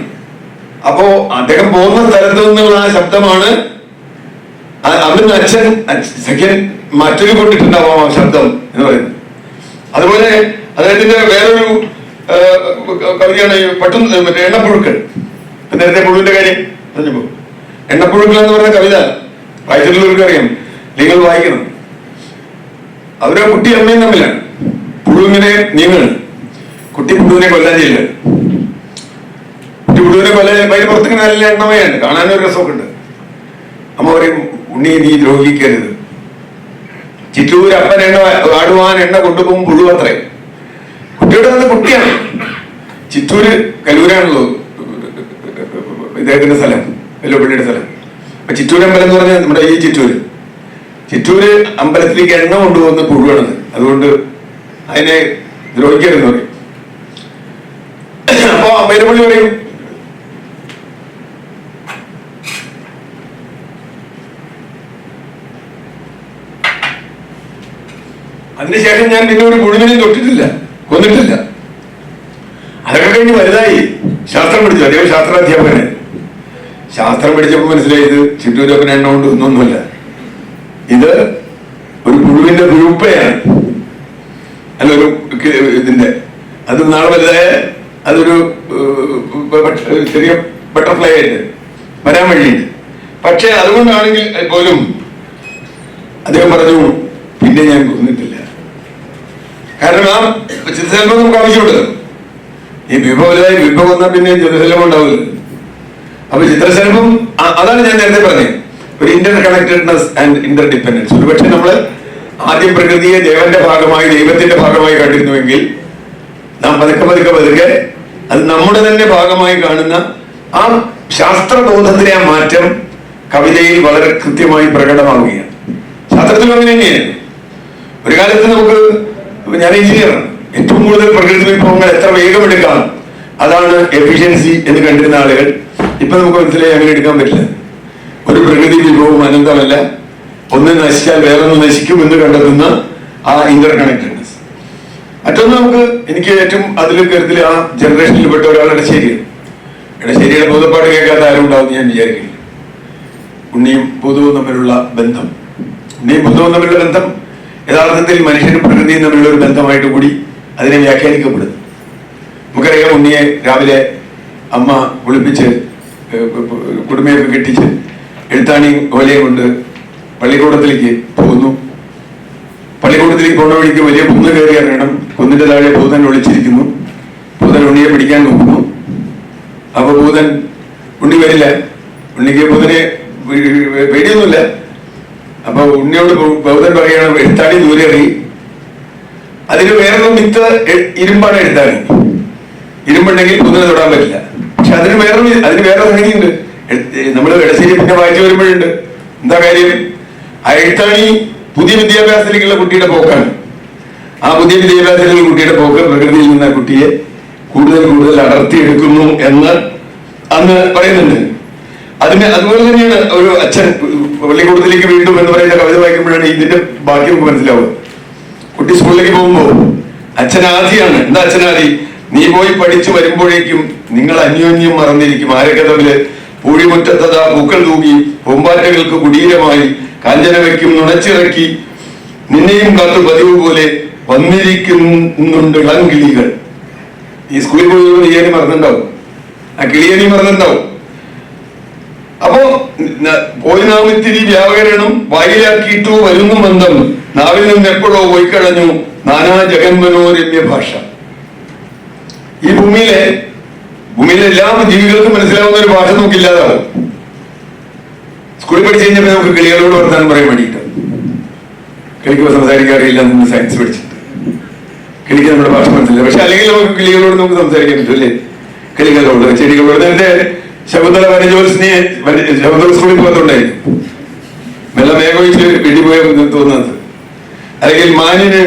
അപ്പോ അദ്ദേഹം പോകുന്ന സ്ഥലത്ത് നിന്നുള്ള ആ ശബ്ദമാണ് അവിടുന്ന് അച്ഛൻ സഖ്യൻ മാറ്റൊലി കൊണ്ടിട്ടുണ്ടാവാം ആ ശബ്ദം എന്ന് പറയുന്നത്. അതുപോലെ അദ്ദേഹത്തിന്റെ വേറൊരു കവിതയാണ് മറ്റേ എണ്ണപ്പുഴുക്കൾ. നേരത്തെ പുഴുവിന്റെ കാര്യം പറഞ്ഞപ്പോ എണ്ണപ്പുഴുക്കൾ എന്ന് പറഞ്ഞ കവിത വായിച്ചിട്ടുള്ളവർക്ക് അറിയാം, നിങ്ങൾ വായിക്കണം. അവരെ കുട്ടി അമ്മയും തമ്മിലാണ്. പുഴുവിനെ നീങ്ങാണ്, കുട്ടി പുഴുവിനെ കൊല്ലാൻ ചെയ്യില്ല. കുട്ടി പുഴുവിനെ കൊല്ലാൻ അതിന് പുറത്തേക്ക് നല്ല എണ്ണമയാണ്, കാണാനൊരു രസമൊക്കെ ഉണ്ട്. അമ്മ പറയും, ഉണ്ണി നീ ദ്രോഹിക്കരുത്. ചിറ്റൂര് അപ്പൻ എണ്ണ ആടുവാൻ എണ്ണ കൊണ്ടുപോകും പുഴുവത്രേ. കുട്ടിയുടെ അത് കുട്ടിയാണ്. ചിറ്റൂര് കലൂരാണല്ലോ ഇദ്ദേഹത്തിന്റെ സ്ഥലം, വെല്ലുവിളിയുടെ സ്ഥലം. അപ്പൊ ചിറ്റൂര് അമ്പലം എന്ന് പറഞ്ഞാൽ നമ്മുടെ ഈ ചിറ്റൂര് അമ്പലത്തിലേക്ക് എണ്ണ കൊണ്ടുപോകുന്ന പുഴുവാണത്. അതുകൊണ്ട് അതിനെ ദ്രോഹിക്കരുതെന്ന് പറയും. അപ്പൊ വെല്ലുവിളി പറയും, അതിനുശേഷം ഞാൻ പിന്നെ ഒരു പുഴുവിനെയും തൊട്ടിട്ടില്ല, കൊന്നിട്ടില്ല. അതൊക്കെ കഴിഞ്ഞ് വലുതായി ശാസ്ത്രം പഠിച്ചു. അദ്ദേഹം ശാസ്ത്രാധ്യാപകന്. ശാസ്ത്രം പഠിച്ചപ്പോൾ മനസ്സിലായത് ചിറ്റൂരപ്പൻ എണ്ണ കൊണ്ട് ഒന്നൊന്നുമില്ല, ഇത് ഒരു പുഴുവിന്റെ പുഴുപ്പയാണ്. അല്ലൊരു ഇതിന്റെ അത് നാളെ വലുതായ അതൊരു ചെറിയ ബട്ടർഫ്ലൈ ആയിട്ട് വരാൻ വഴിയുണ്ട്. പക്ഷെ അതുകൊണ്ടാണെങ്കിൽ പോലും അദ്ദേഹം പറഞ്ഞു, പിന്നെ ഞാൻ കൊന്നിട്ടില്ല. കാരണം ആ ചിത്രശലഭം നമുക്ക് ആവശ്യമുണ്ട്. ഈ വിഭവലായി വിഭവം വന്നാൽ പിന്നെ ചിത്രശലഭം ഉണ്ടാവില്ല. അപ്പൊ ചിത്രശലഭം അതാണ് ഞാൻ നേരത്തെ പറഞ്ഞത്, ഒരു Inter connectedness and Inter dependence. ഒരുപക്ഷെ നമ്മള് ആദ്യം പ്രകൃതിയെ ദൈവത്തിന്റെ ഭാഗമായി, ദൈവത്തിന്റെ ഭാഗമായി കണ്ടിരുന്നുവെങ്കിൽ നാം പതുക്കെ അത് നമ്മുടെ തന്നെ ഭാഗമായി കാണുന്ന ആ ശാസ്ത്രബോധത്തിലെ ആ മാറ്റം കവിതയിൽ വളരെ കൃത്യമായി പ്രകടമാവുകയാണ്. ശാസ്ത്രത്തിൽ അങ്ങനെ തന്നെയാണ്. ഒരു കാലത്ത് നമുക്ക്, ഞാൻ എഞ്ചിനീയറാണ്, ഏറ്റവും കൂടുതൽ പ്രകൃതി വിഭവങ്ങൾ എത്ര വേഗം എടുക്കാം അതാണ് എഫിഷ്യൻസി എന്ന് കണ്ടിരുന്ന ആളുകൾ ഇപ്പൊ നമുക്ക് മനസ്സിലായി അങ്ങനെ എടുക്കാൻ പറ്റില്ല. ഒരു പ്രകൃതി വിഭവം അനന്തമല്ല, ഒന്ന് നശിച്ചാൽ വേറൊന്ന് നശിക്കും എന്ന് കണ്ടെത്തുന്ന ആ ഇന്റർ കണക്റ്റഡ്നെസ്. മറ്റൊന്ന് എനിക്ക് ഏറ്റവും അതിൽ കരുത്തിൽ ആ ജനറേഷനിൽ പെട്ട ഒരാൾ ഇടശ്ശേരിയുടെ ഭൂതപ്പാട് കേൾക്കാത്ത ആരും ഉണ്ടാവും ഞാൻ വിചാരിക്കില്ല. ഉണ്ണിയും ഭൂതവും തമ്മിലുള്ള ബന്ധം യഥാർത്ഥത്തിൽ മനുഷ്യനും പ്രകൃതിയും തമ്മിലുള്ള ഒരു ബന്ധമായിട്ട് കൂടി അതിനെ വ്യാഖ്യാനിക്കപ്പെടുന്നു. നമുക്കറിയാം, ഉണ്ണിയെ രാവിലെ അമ്മ കുളിപ്പിച്ച് കുടുംബയൊക്കെ കെട്ടിച്ച് എഴുത്താണി ഓലയും കൊണ്ട് പള്ളിക്കൂടത്തിലേക്ക് പോകുന്നു. പള്ളിക്കൂടത്തിലേക്ക് പോകുന്ന വഴിക്ക് വലിയ കുന്ന് കയറി ഇറങ്ങണം. കുന്നിന്റെ താഴെ ഭൂതൻ ഒളിച്ചിരിക്കുന്നു. ഭൂതൻ ഉണ്ണിയെ പിടിക്കാൻ നോക്കുന്നു. അപ്പൊ ഭൂതൻ ഉണ്ണി വരില്ല. ഉണ്ണിക്ക് ഭൂതനെ പേടിയൊന്നുമില്ല. അപ്പൊ ഉണ്ണിയോട് ഭൂതൻ പറയണം, എഴുത്താണി ദൂരെ എറിയും. അതിന് വേറൊരു മിത്ത് ഇരുമ്പാണ്. എഴുത്താണി ഇരുമ്പുണ്ടെങ്കിൽ ഭൂതനെ തൊടാൻ പറ്റില്ല. പക്ഷെ അതിന് വേറെ സംഗതിയുണ്ട്. നമ്മൾ ഇടശ്ശേരി പിന്നെ വായിച്ചു വരുമ്പോഴുണ്ട്. എന്താ കാര്യം? ആ എഴുത്താണി പുതിയ വിദ്യാഭ്യാസത്തിലേക്കുള്ള കുട്ടിയുടെ പോക്കാണ്. ആ പുതിയ വിദ്യാഭ്യാസത്തിലുള്ള കുട്ടിയുടെ പോക്ക് പ്രകൃതിയിൽ നിന്ന് കുട്ടിയെ കൂടുതൽ അടർത്തിയെടുക്കുന്നു എന്ന് അന്ന് പറയുന്നുണ്ട്. അതുപോലെ തന്നെയാണ് ഒരു അച്ഛൻ പള്ളിക്കൂടത്തിലേക്ക് വീണ്ടും എന്ന് പറയുന്ന കവിത വായിക്കുമ്പോഴാണ് ഇതിന്റെ ബാക്കി നമുക്ക് മനസ്സിലാവുക. കുട്ടി സ്കൂളിലേക്ക് പോകുമ്പോ അച്ഛൻ ആദിയാണ്. എന്താ അച്ഛനാദി? നീ പോയി പഠിച്ചു വരുമ്പോഴേക്കും നിങ്ങൾ അന്യോന്യം മറന്നിരിക്കും. ആരൊക്കെ തമ്മില് പൂഴിമുറ്റത്തതാ പൂക്കൾ തൂകി പൂമ്പാറ്റകൾക്ക് കുടീരമായി കാഞ്ചന വയ്ക്കും നുണച്ചിറക്കി നിന്നെയും കാത്തു പതിവ് പോലെ വന്നിരിക്കുന്നുണ്ട് ഇളം കിളികൾ. ഈ സ്കൂളിൽ പോയി നീയാനി മറന്നിട്ടുണ്ടാവും, ആ കിളിയനി മറന്നിട്ടുണ്ടാവും. അപ്പോ പോയി നാം ഇത്തിരി വ്യാകരണം വായിലാക്കിയിട്ടു വരുന്നു ബന്ധം നാവിൽ നിന്ന് എപ്പോഴോ പോയി കളഞ്ഞു നാനാ ജഗന്മനോരമ്യ ഭാഷ. ഈ ഭൂമിയിലെ എല്ലാ ജീവികൾക്കും മനസ്സിലാവുന്ന ഒരു ഭാഷ നമുക്കില്ലാതാവും. സ്കൂളിൽ പഠിച്ചു കഴിഞ്ഞപ്പോൾ നമുക്ക് കിളികളോട് വർത്താനം പറയാൻ വേണ്ടിയിട്ട്, കിളിക്ക് സംസാരിക്കാറില്ല എന്ന് സയൻസ് പഠിച്ചിട്ട് കിളിക്ക് നമ്മുടെ ഭാഷ മനസ്സിലായി. പക്ഷെ അല്ലെങ്കിൽ നമുക്ക് കിളികളോട് നമുക്ക് സംസാരിക്കാൻ പറ്റും അല്ലേ? കിളികളോട്, ചെടികളോട്. നേരത്തെ ശകുന്തള ശകുന്തള സ്കൂളിൽ പോകത്തുണ്ടായിരുന്നു. വെള്ളം മേഘൊഴിച്ച് ഇടിപോയ തോന്നുന്നത്. അല്ലെങ്കിൽ മാനിന്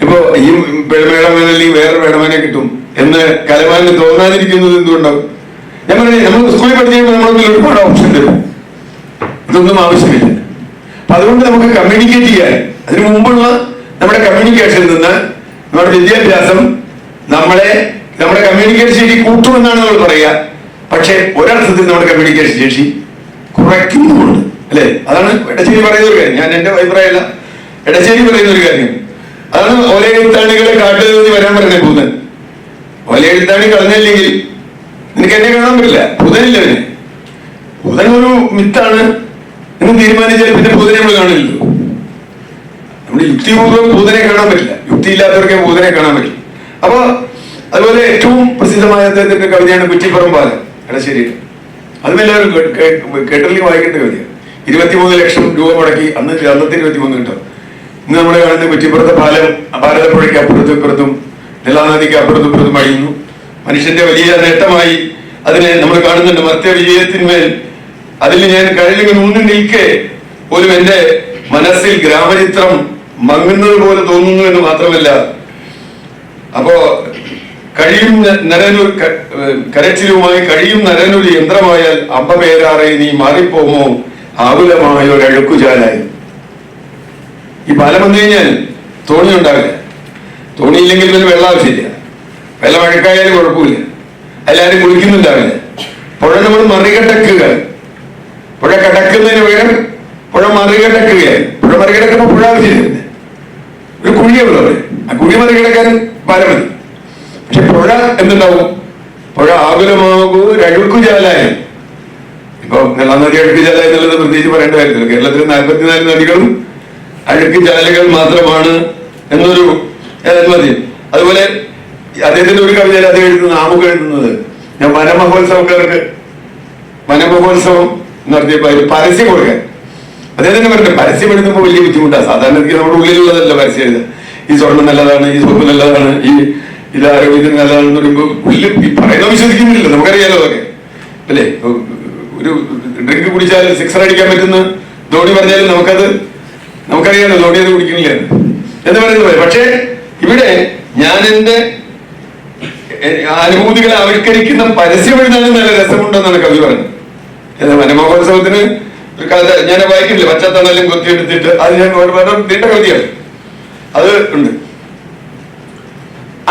ഇപ്പൊ ഈ മേടമേനല്ലെങ്കിൽ വേറെ മേടമേനെ കിട്ടും എന്ന് കലമാനിന് തോന്നാതിരിക്കുന്നത് എന്തുകൊണ്ടാവും? ഞാൻ പറഞ്ഞു, നമ്മൾ സ്കൂളിൽ പഠിച്ചു കഴിയുമ്പോൾ നമ്മളൊന്നും ഒരുപാട് ഓപ്ഷൻ തരും. ഇതൊന്നും ആവശ്യമില്ല. അപ്പൊ അതുകൊണ്ട് നമുക്ക് കമ്മ്യൂണിക്കേറ്റ് ചെയ്യാൻ, അതിനു മുമ്പുള്ള നമ്മുടെ കമ്മ്യൂണിക്കേഷനിൽ നിന്ന് നമ്മുടെ വിദ്യാഭ്യാസം നമ്മുടെ കമ്മ്യൂണിക്കേഷൻ ശേഷി കൂട്ടുമെന്നാണ് നമ്മൾ പറയുക. പക്ഷെ ഒരർത്ഥത്തിൽ നമ്മുടെ കമ്മ്യൂണിക്കേഷൻ ശേഷി കുറയ്ക്കുന്നുമുണ്ട് അല്ലെ? അതാണ് എടശ്ശേരി പറയുന്ന ഒരു കാര്യം. ഞാൻ എന്റെ അഭിപ്രായമല്ല, എടശ്ശേരി പറയുന്ന ഒരു കാര്യം. അതാണ് ഓലയെഴുത്താണികളെ കാട്ടിൽ വരാൻ പറയുന്നത് ഭൂതൻ. ഓലയെഴുത്താണി കളഞ്ഞില്ലെങ്കിൽ നിനക്ക് എന്നെ കാണാൻ പറ്റില്ല. ഭൂതനില്ല. ഭൂതൻ ഒരു മിത്താണ് എന്ന് തീരുമാനിച്ചാൽ പിന്നെ ഭൂതനെ നമ്മൾ കാണില്ലല്ലോ. നമ്മൾ യുക്തിപൂർവ്വം ഭൂതനെ കാണാൻ പറ്റില്ല, യുക്തിയില്ലാത്തവർക്ക് ഭൂതനെ കാണാൻ പറ്റില്ല. അപ്പൊ അതുപോലെ ഏറ്റവും പ്രസിദ്ധമായ അദ്ദേഹത്തിന്റെ കവിതയാണ് കുറ്റിപ്പുറം പാലം എടശ്ശേരി. അതും എല്ലാവരും കേട്ടില്ലെങ്കിൽ വായിക്കേണ്ട കവിതയാണ്. 23 ലക്ഷം രൂപ മുടക്കി അന്നത്തെ 23 കിട്ടും. ഇന്ന് നമ്മൾ കാണുന്ന കുറ്റിപ്പുറത്തെ പാലം ഭാരതപ്പുഴയ്ക്ക് അപ്പുറത്തും ഇപ്പുറത്തും നെല്ലാനദിക്ക് അപ്പുറത്തും ഇപ്പുറത്തും അഴിയുന്നു. മനുഷ്യന്റെ വലിയ നേട്ടമായി അതിനെ നമ്മൾ കാണുന്നുണ്ട്. മർത്യ വിജയത്തിന്മേൽ അതിൽ ഞാൻ കഴിഞ്ഞ ഊന്നി നിൽക്കെ പോലും എന്റെ മനസ്സിൽ ഗ്രാമചിത്രം മങ്ങുന്നത് പോലെ തോന്നുന്നു എന്ന് മാത്രമല്ല, അപ്പോ കഴിയും നരനൂർ കരച്ചിലുമായി കഴിയും നരനൊരു യന്ത്രമായാൽ അമ്പ പേരാറെ നീ മാറിപ്പോമോ ആകുലമായ ഒരു അഴുക്കുചാലായി. ഈ പാലം വന്നു കഴിഞ്ഞാൽ തോണി ഉണ്ടാവില്ല. തോണിയില്ലെങ്കിൽ പിന്നെ വെള്ളം ആവശ്യമില്ല. വെള്ളം അഴുക്കായാലും കുഴപ്പമില്ല, എല്ലാവരും കുളിക്കുന്നുണ്ടാവില്ല. പുഴ നമ്മൾ മറികടക്കുക, പുഴ കടക്കുന്നതിന് പകരം പുഴ മറികടക്കുകയാണ്. പുഴ മറികടക്കുമ്പോൾ പുഴ ആവശ്യമില്ല, ഒരു കുഴിയുള്ളവർ ആ കുഴി മറികടക്കാൻ പാലം മതി. പക്ഷെ പുഴ എന്തുണ്ടാവും? പുഴ ആകുലമാകൂ അഴുക്കുചാലായി. ഇപ്പൊ നദി അഴുക്കുചാല എന്നുള്ളത് പ്രത്യേകിച്ച് പറയേണ്ട കാര്യത്തില്ല. കേരളത്തിൽ 44 നദികളും അഴുക്കുചാലുകൾ മാത്രമാണ് എന്നൊരു മതി. അതുപോലെ അദ്ദേഹത്തിന്റെ ഒരു കവിതയിൽ അത് എഴുതുന്നത്, ആമുഖം എഴുതുന്നത്, ഞാൻ വനമഹോത്സവക്കാർക്ക് വനമഹോത്സവം നടത്തിയപ്പോ അതിൽ പരസ്യം കൊടുക്കാൻ അദ്ദേഹം പറഞ്ഞു. പരസ്യം എഴുതുമ്പോൾ വലിയ ബുദ്ധിമുട്ടാണ്. സാധാരണ നമ്മുടെ ഉള്ളിലുള്ളതല്ല പരസ്യം എഴുതുക. ഈ സ്വർണ്ണം നല്ലതാണ്, ഈ സോപ്പ് നല്ലതാണ്, ഇത് ആരോഗ്യത്തിന് നല്ലതാണെന്ന് പറയുമ്പോൾ ഉള്ളിൽ ഈ പറയുന്നത് വിശ്വസിക്കുന്നില്ല. നമുക്കറിയാലോ അതൊക്കെ അല്ലേ. ഒരു ഡ്രിങ്ക് കുടിച്ചാൽ 6 അടിക്കാൻ പറ്റുന്ന ധോണി പറഞ്ഞാലും നമുക്കറിയാലോ ധോണി അത് കുടിക്കുന്നില്ല എന്ന് പറയുന്നത്. പക്ഷേ ഇവിടെ ഞാൻ എന്റെ അനുഭൂതികളെ ആവിഷ്കരിക്കുന്ന പരസ്യം എഴുതാനും നല്ല രസമുണ്ടെന്നാണ് കവി പറഞ്ഞത്. വനമഹോത്സവത്തിന് ഒരു കഥ ഞാൻ വായിക്കുന്നില്ല, പച്ചത്തണലും കൊത്തിയെടുത്തിട്ട് അത് ഞാൻ നീണ്ട കവിതയാണ്, അത് ഉണ്ട്.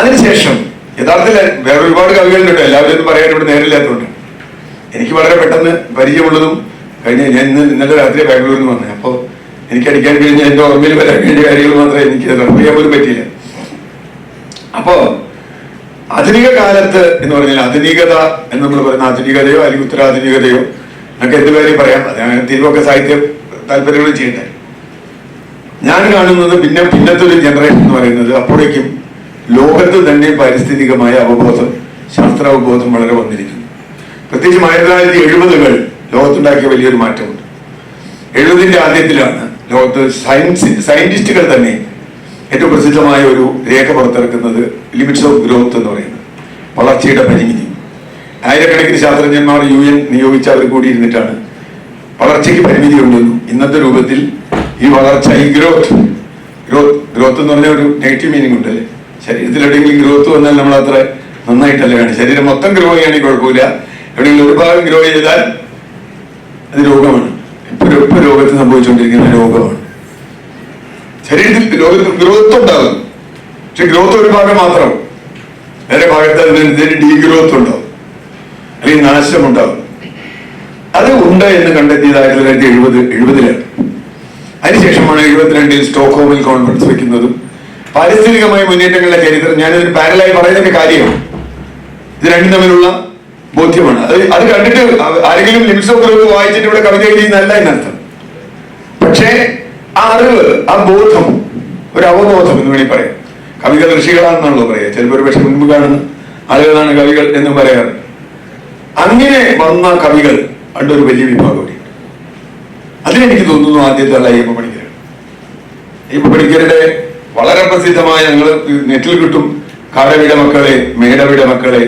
അതിനുശേഷം യഥാർത്ഥത്തിൽ വേറെ ഒരുപാട് കവികളുണ്ട്, എല്ലാവരും പറയാൻ ഇവിടെ നേരില്ലാത്തതുകൊണ്ട് എനിക്ക് വളരെ പെട്ടെന്ന് പരിചയമുള്ളതും ഞാൻ ഇന്നലെ രാത്രി ബാംഗ്ലൂരിൽ നിന്ന് വന്നത്. അപ്പോൾ എനിക്ക് അടിക്കാൻ കഴിഞ്ഞ എന്റെ ഓർമ്മയിൽ വരാൻ കഴിഞ്ഞ കാര്യങ്ങൾ മാത്രമേ എനിക്ക് അറിയാൻ പോലും പറ്റിയില്ല. അപ്പോ ആധുനിക കാലത്ത് എന്ന് പറഞ്ഞാൽ ആധുനികത എന്ന് നമ്മൾ പറയുന്ന ആധുനികതയോ അല്ലെങ്കിൽ ഉത്തരാധുനികതയോ നമുക്ക് എന്ത് കാര്യം പറയാം. അത് തിരുവൊക്കെ സാഹിത്യ താല്പര്യങ്ങൾ ചെയ്യട്ടെ. ഞാൻ കാണുന്നത് പിന്നത്തെ ഒരു ജനറേഷൻ എന്ന് പറയുന്നത് അപ്പോഴേക്കും ലോകത്ത് തന്നെ പാരിസ്ഥിതികമായ അവബോധം, ശാസ്ത്രാവബോധം വളരെ വന്നിരിക്കുന്നു. പ്രത്യേകിച്ചും 1970-കൾ ലോകത്തുണ്ടാക്കിയ വലിയൊരു മാറ്റമുണ്ട്. 70-ന്റെ ആദ്യത്തിലാണ് ലോകത്ത് സയന്റിസ്റ്റുകൾ തന്നെ ഏറ്റവും പ്രസിദ്ധമായ ഒരു രേഖ പുറത്തിറക്കുന്നത്, ലിമിറ്റ്സ് ഓഫ് ഗ്രോത്ത് എന്ന് പറയുന്നത്, വളർച്ചയുടെ പരിമിതി. ആയിരക്കണക്കിന് ശാസ്ത്രജ്ഞന്മാർ UN നിയോഗിച്ച് അവർ കൂടിയിരുന്നിട്ടാണ് വളർച്ചയ്ക്ക് പരിമിതി ഉണ്ടെന്നും ഇന്നത്തെ രൂപത്തിൽ ഈ വളർച്ച, ഈ ഗ്രോത്ത് എന്ന് പറഞ്ഞ ഒരു നെഗറ്റീവ് മീനിങ് ഉണ്ടല്ലേ. ശരീരത്തിൽ എവിടെയെങ്കിലും ഗ്രോത്ത് വന്നാൽ നമ്മൾ അത്ര നന്നായിട്ടല്ല കാണും. ശരീരം മൊത്തം ഗ്രോ ചെയ്യുകയാണെങ്കിൽ കുഴപ്പമില്ല, എവിടെയെങ്കിലും ഒരു ഭാഗം ഗ്രോ ചെയ്താൽ അത് രോഗമാണ്. ഇപ്പൊ രോഗത്തിന് സംഭവിച്ചുകൊണ്ടിരിക്കുന്ന രോഗമാണ്. ശരീരത്തിൽ ലോകത്ത് ഗ്രോത്ത് ഉണ്ടാകും, പക്ഷെ ഗ്രോത്ത് ഒരു ഭാഗം മാത്രം, വേറെ ഭാഗത്ത് അതിനനുസരിച്ച് ഡീഗ്രോത്ത് ഉണ്ടാവും, അല്ലെങ്കിൽ നാശമുണ്ടാവും. അത് ഉണ്ട് എന്ന് കണ്ടെത്തിയത് 1970-ലാണ്. അതിനുശേഷമാണ് 72-ൽ സ്റ്റോക്ക്ഹോമിൽ കോൺഫറൻസ് വെക്കുന്നതും പാരിസ്ഥിതികമായ മുന്നേറ്റങ്ങളുടെ ചരിത്രം. ഞാനൊരു പാരലായി പറയുന്നതിന്റെ കാര്യമാണ്, ഇത് രണ്ടും തമ്മിലുള്ള ബോധ്യമാണ്. അത് കണ്ടിട്ട് ആരെങ്കിലും ലിമിറ്റ്സ് ഓഫ് ഗ്രോത്ത് വായിച്ചിട്ട് ഇവിടെ കവിത എഴുതിയെന്നല്ല എന്നർത്ഥം. പക്ഷേ ആ അറിവ്, ആ ബോധം, ഒരു അവബോധം എന്ന് വേണമെങ്കിൽ പറയാം. കവികൾ ഋഷികളാണെന്നാണല്ലോ പറയാ. ചിലപ്പോൾ ഒരു പക്ഷെ മുൻപ് കാണുന്ന ആളുകളാണ് കവികൾ എന്നും പറയാറ്. അങ്ങനെ വന്ന കവികൾ ഒരു വലിയ വിഭാഗം കൂടി. അതിലെനിക്ക് തോന്നുന്നു ആദ്യത്തെ ആൾ അയ്യപ്പ പണിക്കരാണ്. അയ്യപ്പ പണിക്കരുടെ വളരെ പ്രസിദ്ധമായ, ഞങ്ങൾ നെറ്റിൽ കിട്ടും, കാടവിട മക്കളെ, മേടവിട മക്കളെ,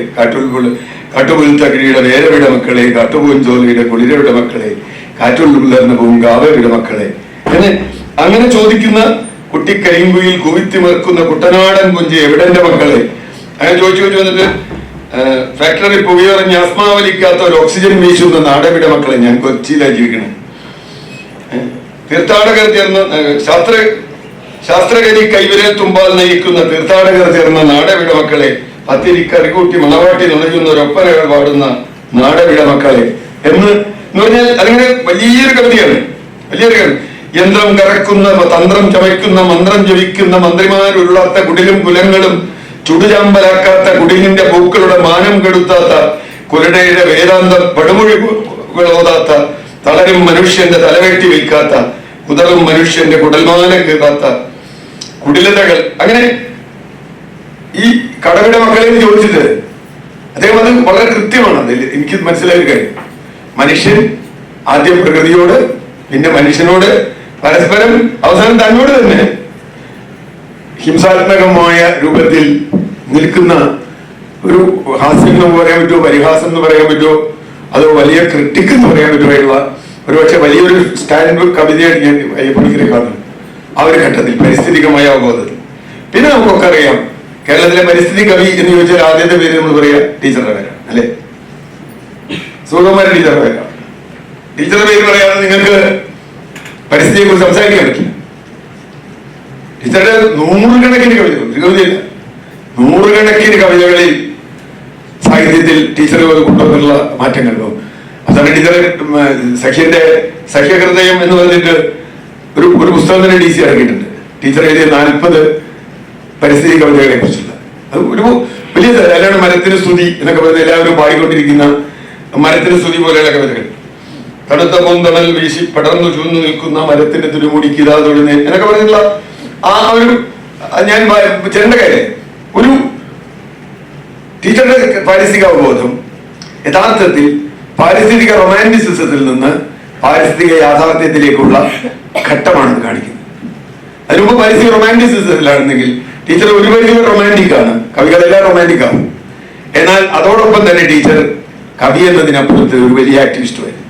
കാട്ടുപുൽത്തകിഴിയുടെ വേരവിട മക്കളെ, കാട്ടുപൂഞ്ചോലയുടെ കുളിരവിട മക്കളെ, കാറ്റുള്ളുന്ന പൂങ്കാവയുടെ മക്കളെ അങ്ങനെ ചോദിക്കുന്ന കുട്ടിക്കരിങ്കുയിൽ കുവിത്തിമർക്കുന്ന കുട്ടനാടൻ കുഞ്ചി എവിടെന്റെ മക്കളെ, അങ്ങനെ ചോദിച്ചു വന്നിട്ട് ഫാക്ടറി പുകയറിഞ്ഞ് ആസ്മാവലിക്കാത്ത ഒരു ഓക്സിജൻ വീശുന്ന നാടവിട മക്കളെ, ഞാൻ കൊച്ചിയിലാണ് ജീവിക്കണം, തീർത്ഥാടകർ ചേർന്ന് ശാസ്ത്രകരി കൈവിരൽ തുമ്പാൽ നയിക്കുന്ന തീർത്ഥാടകർ ചേർന്ന നാടവിട മക്കളെ, പത്തിരി കറികൂട്ടി മണവാട്ടി നുണയുന്ന ഒരൊപ്പനകൾ പാടുന്ന നാടവിട മക്കളെ എന്ന് പറഞ്ഞാൽ അതിങ്ങനെ വലിയൊരു കവിതയാണ്, വലിയൊരു കവിത. യന്ത്രം കറക്കുന്ന, തന്ത്രം ചമയ്ക്കുന്ന, മന്ത്രം ജപിക്കുന്ന മന്ത്രിമാരുള്ളാത്ത കുടിലും കുലങ്ങളും, ചുടുചാമ്പലാക്കാത്ത കുടിലിന്റെ പൂക്കളുടെ മാനം കെടുത്താത്ത കുലടയുടെ വേദാന്ത പടുമൊഴി വാക്കുകളോതാത്ത, തളരും മനുഷ്യന്റെ തലവെട്ടി വിൽക്കാത്ത, കുതറും മനുഷ്യന്റെ കുടൽമാനം കീറാത്ത കുടിലതകൾ. അങ്ങനെ ഈ കടവിടെ മക്കളെ ചോദിച്ചിട്ട് അദ്ദേഹം അത് വളരെ കൃത്യമാണ്. അതിൽ എനിക്ക് മനസ്സിലായ കാര്യം, മനുഷ്യൻ ആദ്യം പ്രകൃതിയോട്, പിന്നെ മനുഷ്യനോട്, പരസ്പരം അവസാനം തന്നോട് തന്നെ ഹിംസാത്മകമായ രൂപത്തിൽ നിൽക്കുന്ന ഒരു ഹാസ്യം എന്ന് പറയാൻ പറ്റുമോ, പരിഹാസം എന്ന് പറയാൻ പറ്റുമോ, അതോ വലിയ ക്രിട്ടിക് എന്ന് പറയാൻ പറ്റുമോ, ഒരുപക്ഷെ വലിയൊരു സ്റ്റാൻഡ് കവിതയായിട്ട് ഞാൻ അയ്യപ്പണിക്കരെ കാണുന്നു ആ ഒരു ഘട്ടത്തിൽ, പരിസ്ഥിതികമായ അവബോധത്തിൽ. പിന്നെ നമുക്കൊക്കെ അറിയാം, കേരളത്തിലെ പരിസ്ഥിതി കവി എന്ന് ചോദിച്ചാൽ ആദ്യത്തെ പേര് നമ്മൾ പറയാ ടീച്ചറുടെ പേരാണ്, അല്ലെ? സുഗതകുമാരി ടീച്ചറുടെ പേരാണ്. ടീച്ചറുടെ പേര് പറയാതെ നിങ്ങൾക്ക് പരിസ്ഥിതിയെ കുറിച്ച് സംസാരിക്കാൻ പറ്റില്ല. ടീച്ചറുടെ നൂറുകണക്കിന് കവിതകൾ, ഒരു കവിതയില്ല, നൂറുകണക്കിന് കവിതകളിൽ സാഹിത്യത്തിൽ ടീച്ചർ കൊണ്ടുവന്നുള്ള മാറ്റങ്ങൾ. അതാണ് ടീച്ചർ സഖ്യഹൃദയം എന്ന് പറഞ്ഞിട്ട് ഒരു പുസ്തകം തന്നെ DC ഇറക്കിയിട്ടുണ്ട്. ടീച്ചർ എഴുതിയ 40 പരിസ്ഥിതി കവിതകളെ കുറിച്ചുള്ള. അത് ഒരു വലിയ അല്ലാണ്ട് മരത്തിന് സ്തുതി എന്നൊക്കെ പറയുന്നത് എല്ലാവരും പാടിക്കൊണ്ടിരിക്കുന്ന മരത്തിന് സ്തുതി പോലെയുള്ള കവിതകൾ. കടുത്ത പൊന്തണൽ വീശി പടർന്നു ചൂന്നു നിൽക്കുന്ന മരത്തിന്റെ തുരുമുടിക്കിതാ തൊഴുന്നേ എന്നൊക്കെ പറഞ്ഞിട്ടുള്ള ആ ഒരു ഞാൻ ചെണ്ട കാര്യം. ഒരു ടീച്ചറുടെ പാരിസ്ഥിതിക അവബോധം യഥാർത്ഥത്തിൽ പാരിസ്ഥിതിക റൊമാൻറ്റിസിസത്തിൽ നിന്ന് പാരിസ്ഥിതിക യാഥാർത്ഥ്യത്തിലേക്കുള്ള ഘട്ടമാണെന്ന് കാണിക്കുന്നത്. അതിനുമുമ്പ് പാരിസ്ഥിതിക റൊമാൻറ്റിസിസത്തിലാണെന്നെങ്കിൽ ടീച്ചർ ഒരു പരിധി റൊമാൻറ്റിക് ആണ്, കവികളെല്ലാം റൊമാൻറ്റിക് ആവും. എന്നാൽ അതോടൊപ്പം തന്നെ ടീച്ചർ കവി എന്നതിനപ്പുറത്ത് ഒരു വലിയ ആക്ടിവിസ്റ്റുമായിരുന്നു.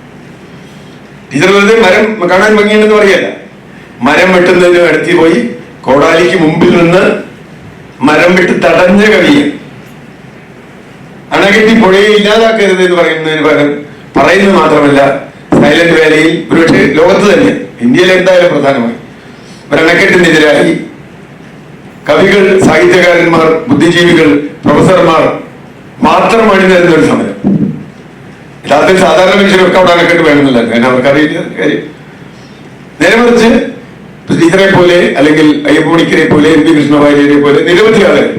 ടീച്ചർ വെറുതെ മരം കാണാൻ ഭംഗിയുണ്ടെന്ന് പറയല്ല, മരം വെട്ടുന്നതിന് അടുത്ത് പോയി കോടാലിക്ക് മുമ്പിൽ നിന്ന് മരം വെട്ട് തടഞ്ഞ കവിയെ അണകെട്ടി പുഴയെ ഇല്ലാതാക്കരുത് എന്ന് പറയുന്നതിന് പകരം പറയുന്നത് മാത്രമല്ല, സൈലന്റ് വാലിയിൽ ഒരുപക്ഷെ ലോകത്ത് തന്നെ, ഇന്ത്യയിൽ എന്തായാലും പ്രധാനമായി ഒരണക്കെട്ടിനെതിരായി കവികൾ, സാഹിത്യകാരന്മാർ, ബുദ്ധിജീവികൾ, പ്രൊഫസർമാർ മാത്രം അണിനിരുന്ന ഒരു സമരം. യഥാർത്ഥത്തിൽ സാധാരണ മനുഷ്യരൊക്കെ അവിടെ അണക്കെട്ട് വേണമെന്നില്ല, കാരണം അവർക്കറിയില്ല കാര്യം. നേരെ മറിച്ച് ടീച്ചറെ പോലെ അല്ലെങ്കിൽ അയ്യപ്പണിക്കരെ പോലെ MP കൃഷ്ണവാര്യരെ പോലെ നിരവധി ആളുകൾ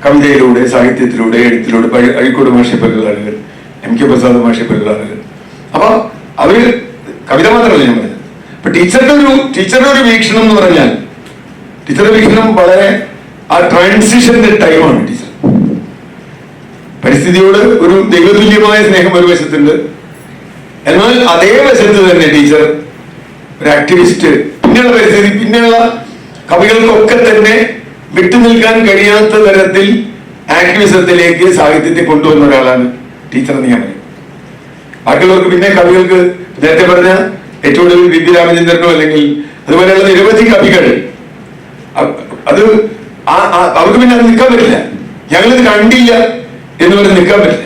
കവിതയിലൂടെ, സാഹിത്യത്തിലൂടെ, എഴുത്തിലൂടെ, അഴീക്കോട് മാഷെ പോലുള്ള ആളുകൾ, MK പ്രസാദ് മാഷെ പോലുള്ള ആളുകൾ, അപ്പൊ അവര് കവിത മാത്രമല്ല ഞാൻ പറഞ്ഞത്. അപ്പൊ ടീച്ചറുടെ ഒരു വീക്ഷണം എന്ന് പറഞ്ഞാൽ, ടീച്ചറുടെ വീക്ഷണം വളരെ ആ ട്രാൻസിഷന്റെ ടൈമാണ്. ടീച്ചർ പരിസ്ഥിതിയോട് ഒരു ദൈവതുല്യമായ സ്നേഹം ഒരു വശത്തുണ്ട്, എന്നാൽ അതേ വശത്ത് തന്നെ ടീച്ചർ ഒരു ആക്ടിവിസ്റ്റ്. പിന്നെയുള്ള പരിസ്ഥിതി, പിന്നെയുള്ള കവികൾക്കൊക്കെ തന്നെ വിട്ടുനിൽക്കാൻ കഴിയാത്ത തരത്തിൽ ആക്ടിവിസത്തിലേക്ക് സാഹിത്യത്തെ കൊണ്ടുവന്ന ഒരാളാണ് ടീച്ചർ എന്ന് ഞാൻ പറയും. ബാക്കിയുള്ളവർക്ക് പിന്നെ കവികൾക്ക് നേരത്തെ പറഞ്ഞ ഏറ്റവും കൂടുതൽ വി രാമചന്ദ്രനോ അല്ലെങ്കിൽ അതുപോലെയുള്ള നിരവധി കവികൾ, അത് അവർക്ക് പിന്നെ അത് നിൽക്കാൻ പറ്റില്ല. ഞങ്ങളിത് കണ്ടില്ല എന്ന് പറഞ്ഞ് നിൽക്കാൻ പറ്റില്ല.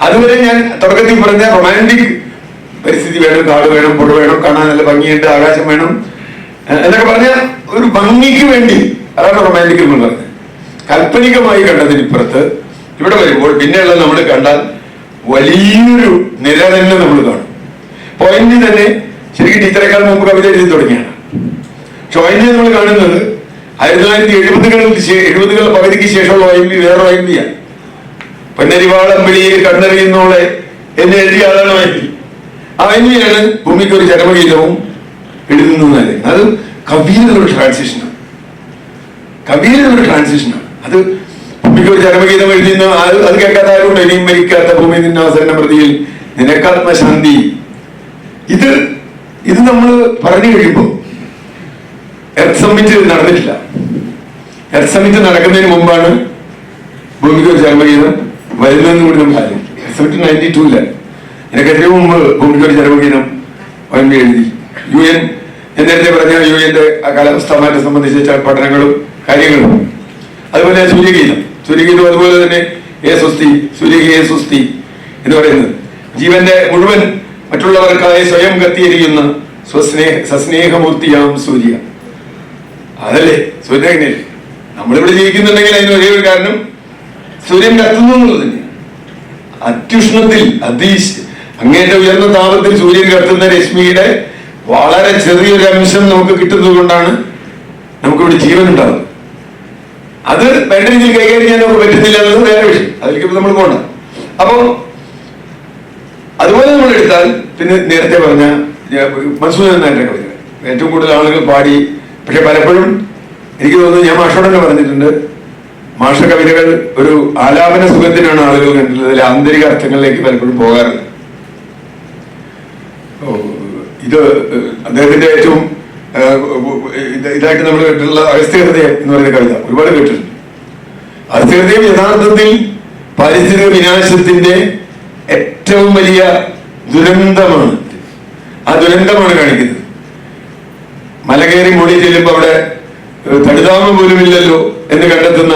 അതുവരെ ഞാൻ തുടക്കത്തിൽ പറഞ്ഞ റൊമാൻറ്റിക് പരിസ്ഥിതി വേണം, കാട് വേണം, പുഴ വേണം, കാണാൻ നല്ല ഭംഗിയുണ്ട്, ആകാശം വേണം എന്നൊക്കെ പറഞ്ഞ ഒരു ഭംഗിക്ക് വേണ്ടി, അതാണ് റൊമാൻറ്റിക് എന്ന് പറഞ്ഞത്. കാൽപ്പനികമായി കണ്ടതിനിപ്പുറത്ത് ഇവിടെ വരുമ്പോൾ പിന്നെയുള്ള നമ്മൾ കണ്ടാൽ വലിയൊരു നിര തന്നെ നമ്മൾ കാണും. പോയിന്റ് തന്നെ ശരിക്കും ടീച്ചറേക്കാൾ മുമ്പ് കവിത എഴുതി തുടങ്ങിയാണ്. പോയിന്റ് നമ്മൾ കാണുന്നത് 1970 പകുതിക്ക് ശേഷമുള്ള OMV വേറെ OMV-യാണ്. പൊന്നരിവാളം പിടിയിൽ കണ്ണറിയുന്നോളെ എന്ന് എഴുതിയ ആളാണ് OMV. ആ OMV-യാണ് ഭൂമിക്ക് ഒരു ചരമഗീതവും എഴുതുന്നത്. അത് കവിയിലൊരു ട്രാൻസിഷനാണ്, കവിയിലൊരു ട്രാൻസിഷനാണ്. അത് ഭൂമിക്ക് ഒരു ചരമഗീതം എഴുതുന്ന അത് കേൾക്കാത്ത ആരുണ്ട്? ഇനിയും മരിക്കാത്ത ഭൂമി നിന്ന അവസരണ പ്രതിയിൽ നിനക്കാത്മശാന്തി. ഇത് നമ്മൾ പറഞ്ഞു കഴിയുമ്പോൾ എർത്ത് സമ്മിറ്റ് നടന്നിട്ടില്ല. എർത്ത് സമ്മിറ്റ് നടക്കുന്നതിന് മുമ്പാണ് ഭൂമിക്ക് ഒരു ചരമഗീതം വരുന്നതെന്ന് കൂടി നമ്മൾ ആലോചിക്കും. എർത്ത് സമ്മിറ്റ് 92 എനിക്ക് എത്രയോ മുമ്പ് ഭൂമിക്ക് ഒരു ചരമഗീതം OMV എഴുതി. UN നേരത്തെ പറഞ്ഞ UN-ന്റെ കാലാവസ്ഥാ മാറ്റം സംബന്ധിച്ച പഠനങ്ങളും കാര്യങ്ങളും, അതുപോലെ സൂര്യഗീതം അതുപോലെ തന്നെ സൂര്യകേ സുസ്തി എന്ന് പറയുന്നത് ജീവന്റെ മുഴുവൻ മറ്റുള്ളവർക്കായി സ്വയം കത്തിയിരിക്കുന്ന സസ്നേഹമൂർത്തിയാം സൂര്യ. അതല്ലേ സൂര്യനെ നമ്മളിവിടെ ജീവിക്കുന്നുണ്ടെങ്കിൽ അതിന് ഒരേ ഒരു കാരണം സൂര്യൻ കത്തുന്നു എന്നുള്ളത് തന്നെയാണ്. അത്യുഷ്ണത്തിൽ അങ്ങേറ്റ ഉയർന്ന താപത്തിൽ സൂര്യൻ കത്തുന്ന രശ്മിയുടെ വളരെ ചെറിയൊരു അംശം നമുക്ക് കിട്ടുന്നത് കൊണ്ടാണ് നമുക്കിവിടെ ജീവൻ ഉണ്ടാകുന്നത്. അത് വേണ്ട രീതിയിൽ കൈകാര്യം ചെയ്യാൻ നമുക്ക് പറ്റുന്നില്ല എന്നത് വേറെ വിഷയം, അതിലേക്ക് നമ്മൾ പോകണ്ട. അപ്പോ അതുപോലെ നമ്മൾ എടുത്താൽ പിന്നെ നേരത്തെ പറഞ്ഞ മധുസൂദനൻ നായരുടെ കവിതകൾ ഏറ്റവും കൂടുതൽ ആളുകൾ പാടി. പക്ഷെ പലപ്പോഴും എനിക്ക് തോന്നുന്നു, ഞാൻ മാഷോട് തന്നെ പറഞ്ഞിട്ടുണ്ട്, മാഷ കവിതകൾ ഒരു ആലാപന സുഖത്തിനാണ് ആളുകൾ കണ്ടിട്ടുള്ളത്, അതിൽ ആന്തരിക അർത്ഥങ്ങളിലേക്ക് പലപ്പോഴും പോകാറില്ല. ഇത് അദ്ദേഹത്തിന്റെ ഏറ്റവും ഇതായിട്ട് നമ്മൾ കേട്ടിട്ടുള്ള അഗസ്ത്യഹൃദയം എന്ന് പറയുന്ന കവിത ഒരുപാട് കേട്ടിട്ടുണ്ട്. അഗസ്ത്യഹൃദയം യഥാർത്ഥത്തിൽ പാരിസ്ഥിതിക വിനാശത്തിന്റെ ഏറ്റവും വലിയ ദുരന്തമാണ്. ആ ദുരന്തമാണ് കാണിക്കുന്നത്. മല കയറി മുകളിൽ ചെല്ലുമ്പോൾ അവിടെ തടുതാമ പോലും ഇല്ലല്ലോ എന്ന് കണ്ടെത്തുന്ന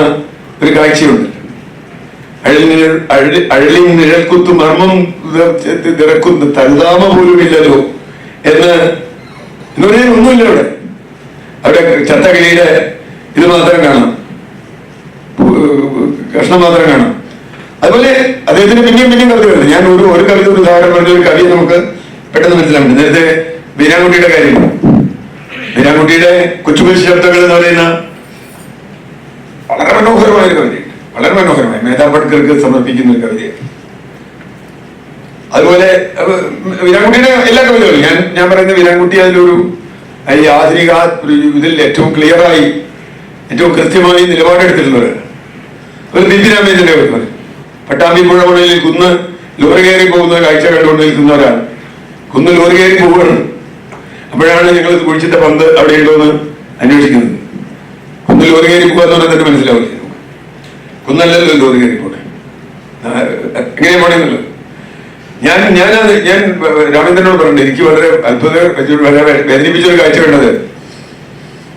ഒരു കാഴ്ചയുണ്ട്. അഴലി നിഴൽക്കുത്ത് മർമ്മം തിറക്കുന്ന തടുതാമ പോലും ഇല്ലല്ലോ എന്ന് പറയാൻ ഒന്നുമില്ല. അവിടെ ചത്തകിളിയുടെ ഇത് മാത്രം കാണാം, കഷ്ണം മാത്രം കാണാം. അതുപോലെ അദ്ദേഹത്തിന് പിന്നെയും കവിതകളുണ്ട്. ഞാൻ ഒരു കവിത ഉദാഹരണം പറഞ്ഞ ഒരു കവിയെ നമുക്ക് പെട്ടെന്ന് മനസ്സിലാവുന്നുണ്ട്. നേരത്തെ വീരാൻകുട്ടിയുടെ കാര്യം, വീരാൻകുട്ടിയുടെ കൊച്ചുകൊച്ചു ശബ്ദങ്ങൾ എന്ന് പറയുന്ന വളരെ മനോഹരമായ ഒരു കവിതയുണ്ട്, വളരെ മനോഹരമായ മേധാ പട്കർക്ക് സമർപ്പിക്കുന്ന ഒരു കവിതയാണ്. അതുപോലെ വീരാൻകുട്ടിയുടെ എല്ലാ കവിതകളും ഞാൻ പറയുന്ന വീരാൻകുട്ടി അതിലൊരു ഈ ആധുനിക ഇതിൽ ഏറ്റവും ക്ലിയറായി ഏറ്റവും കൃത്യമായി നിലപാടെടുത്തിട്ടുള്ളവരാണ്. ഒരു ദിന്ദിരാമേന്ദ്രന്റെ കവിത, പട്ടാമ്പി പുഴമണലിൽ കുന്ന് ലോറി കയറി പോകുന്ന കാഴ്ച കണ്ടുകൊണ്ട് നിൽക്കുന്നവരാണ്. കുന്ന് ലോറി കയറി പോവുകയാണ്. അപ്പോഴാണ് ഞങ്ങൾ കുഴിച്ചിട്ട പന്ത് അവിടെ ഉണ്ടോന്ന് അന്വേഷിക്കുന്നത്. കുന്ന് ലോറി കയറി പോകുക എന്ന് പറഞ്ഞാൽ തന്നെ മനസ്സിലാവില്ല. കുന്നല്ലല്ലോ ലോറി കയറി പോട്ടെ, എങ്ങനെ പോണെന്നുള്ളത്. ഞാൻ രാമേന്ദ്രനോട് പറഞ്ഞിട്ടുണ്ട്, എനിക്ക് വളരെ വേദനിപ്പിച്ച ഒരു കാഴ്ച കണ്ടത്,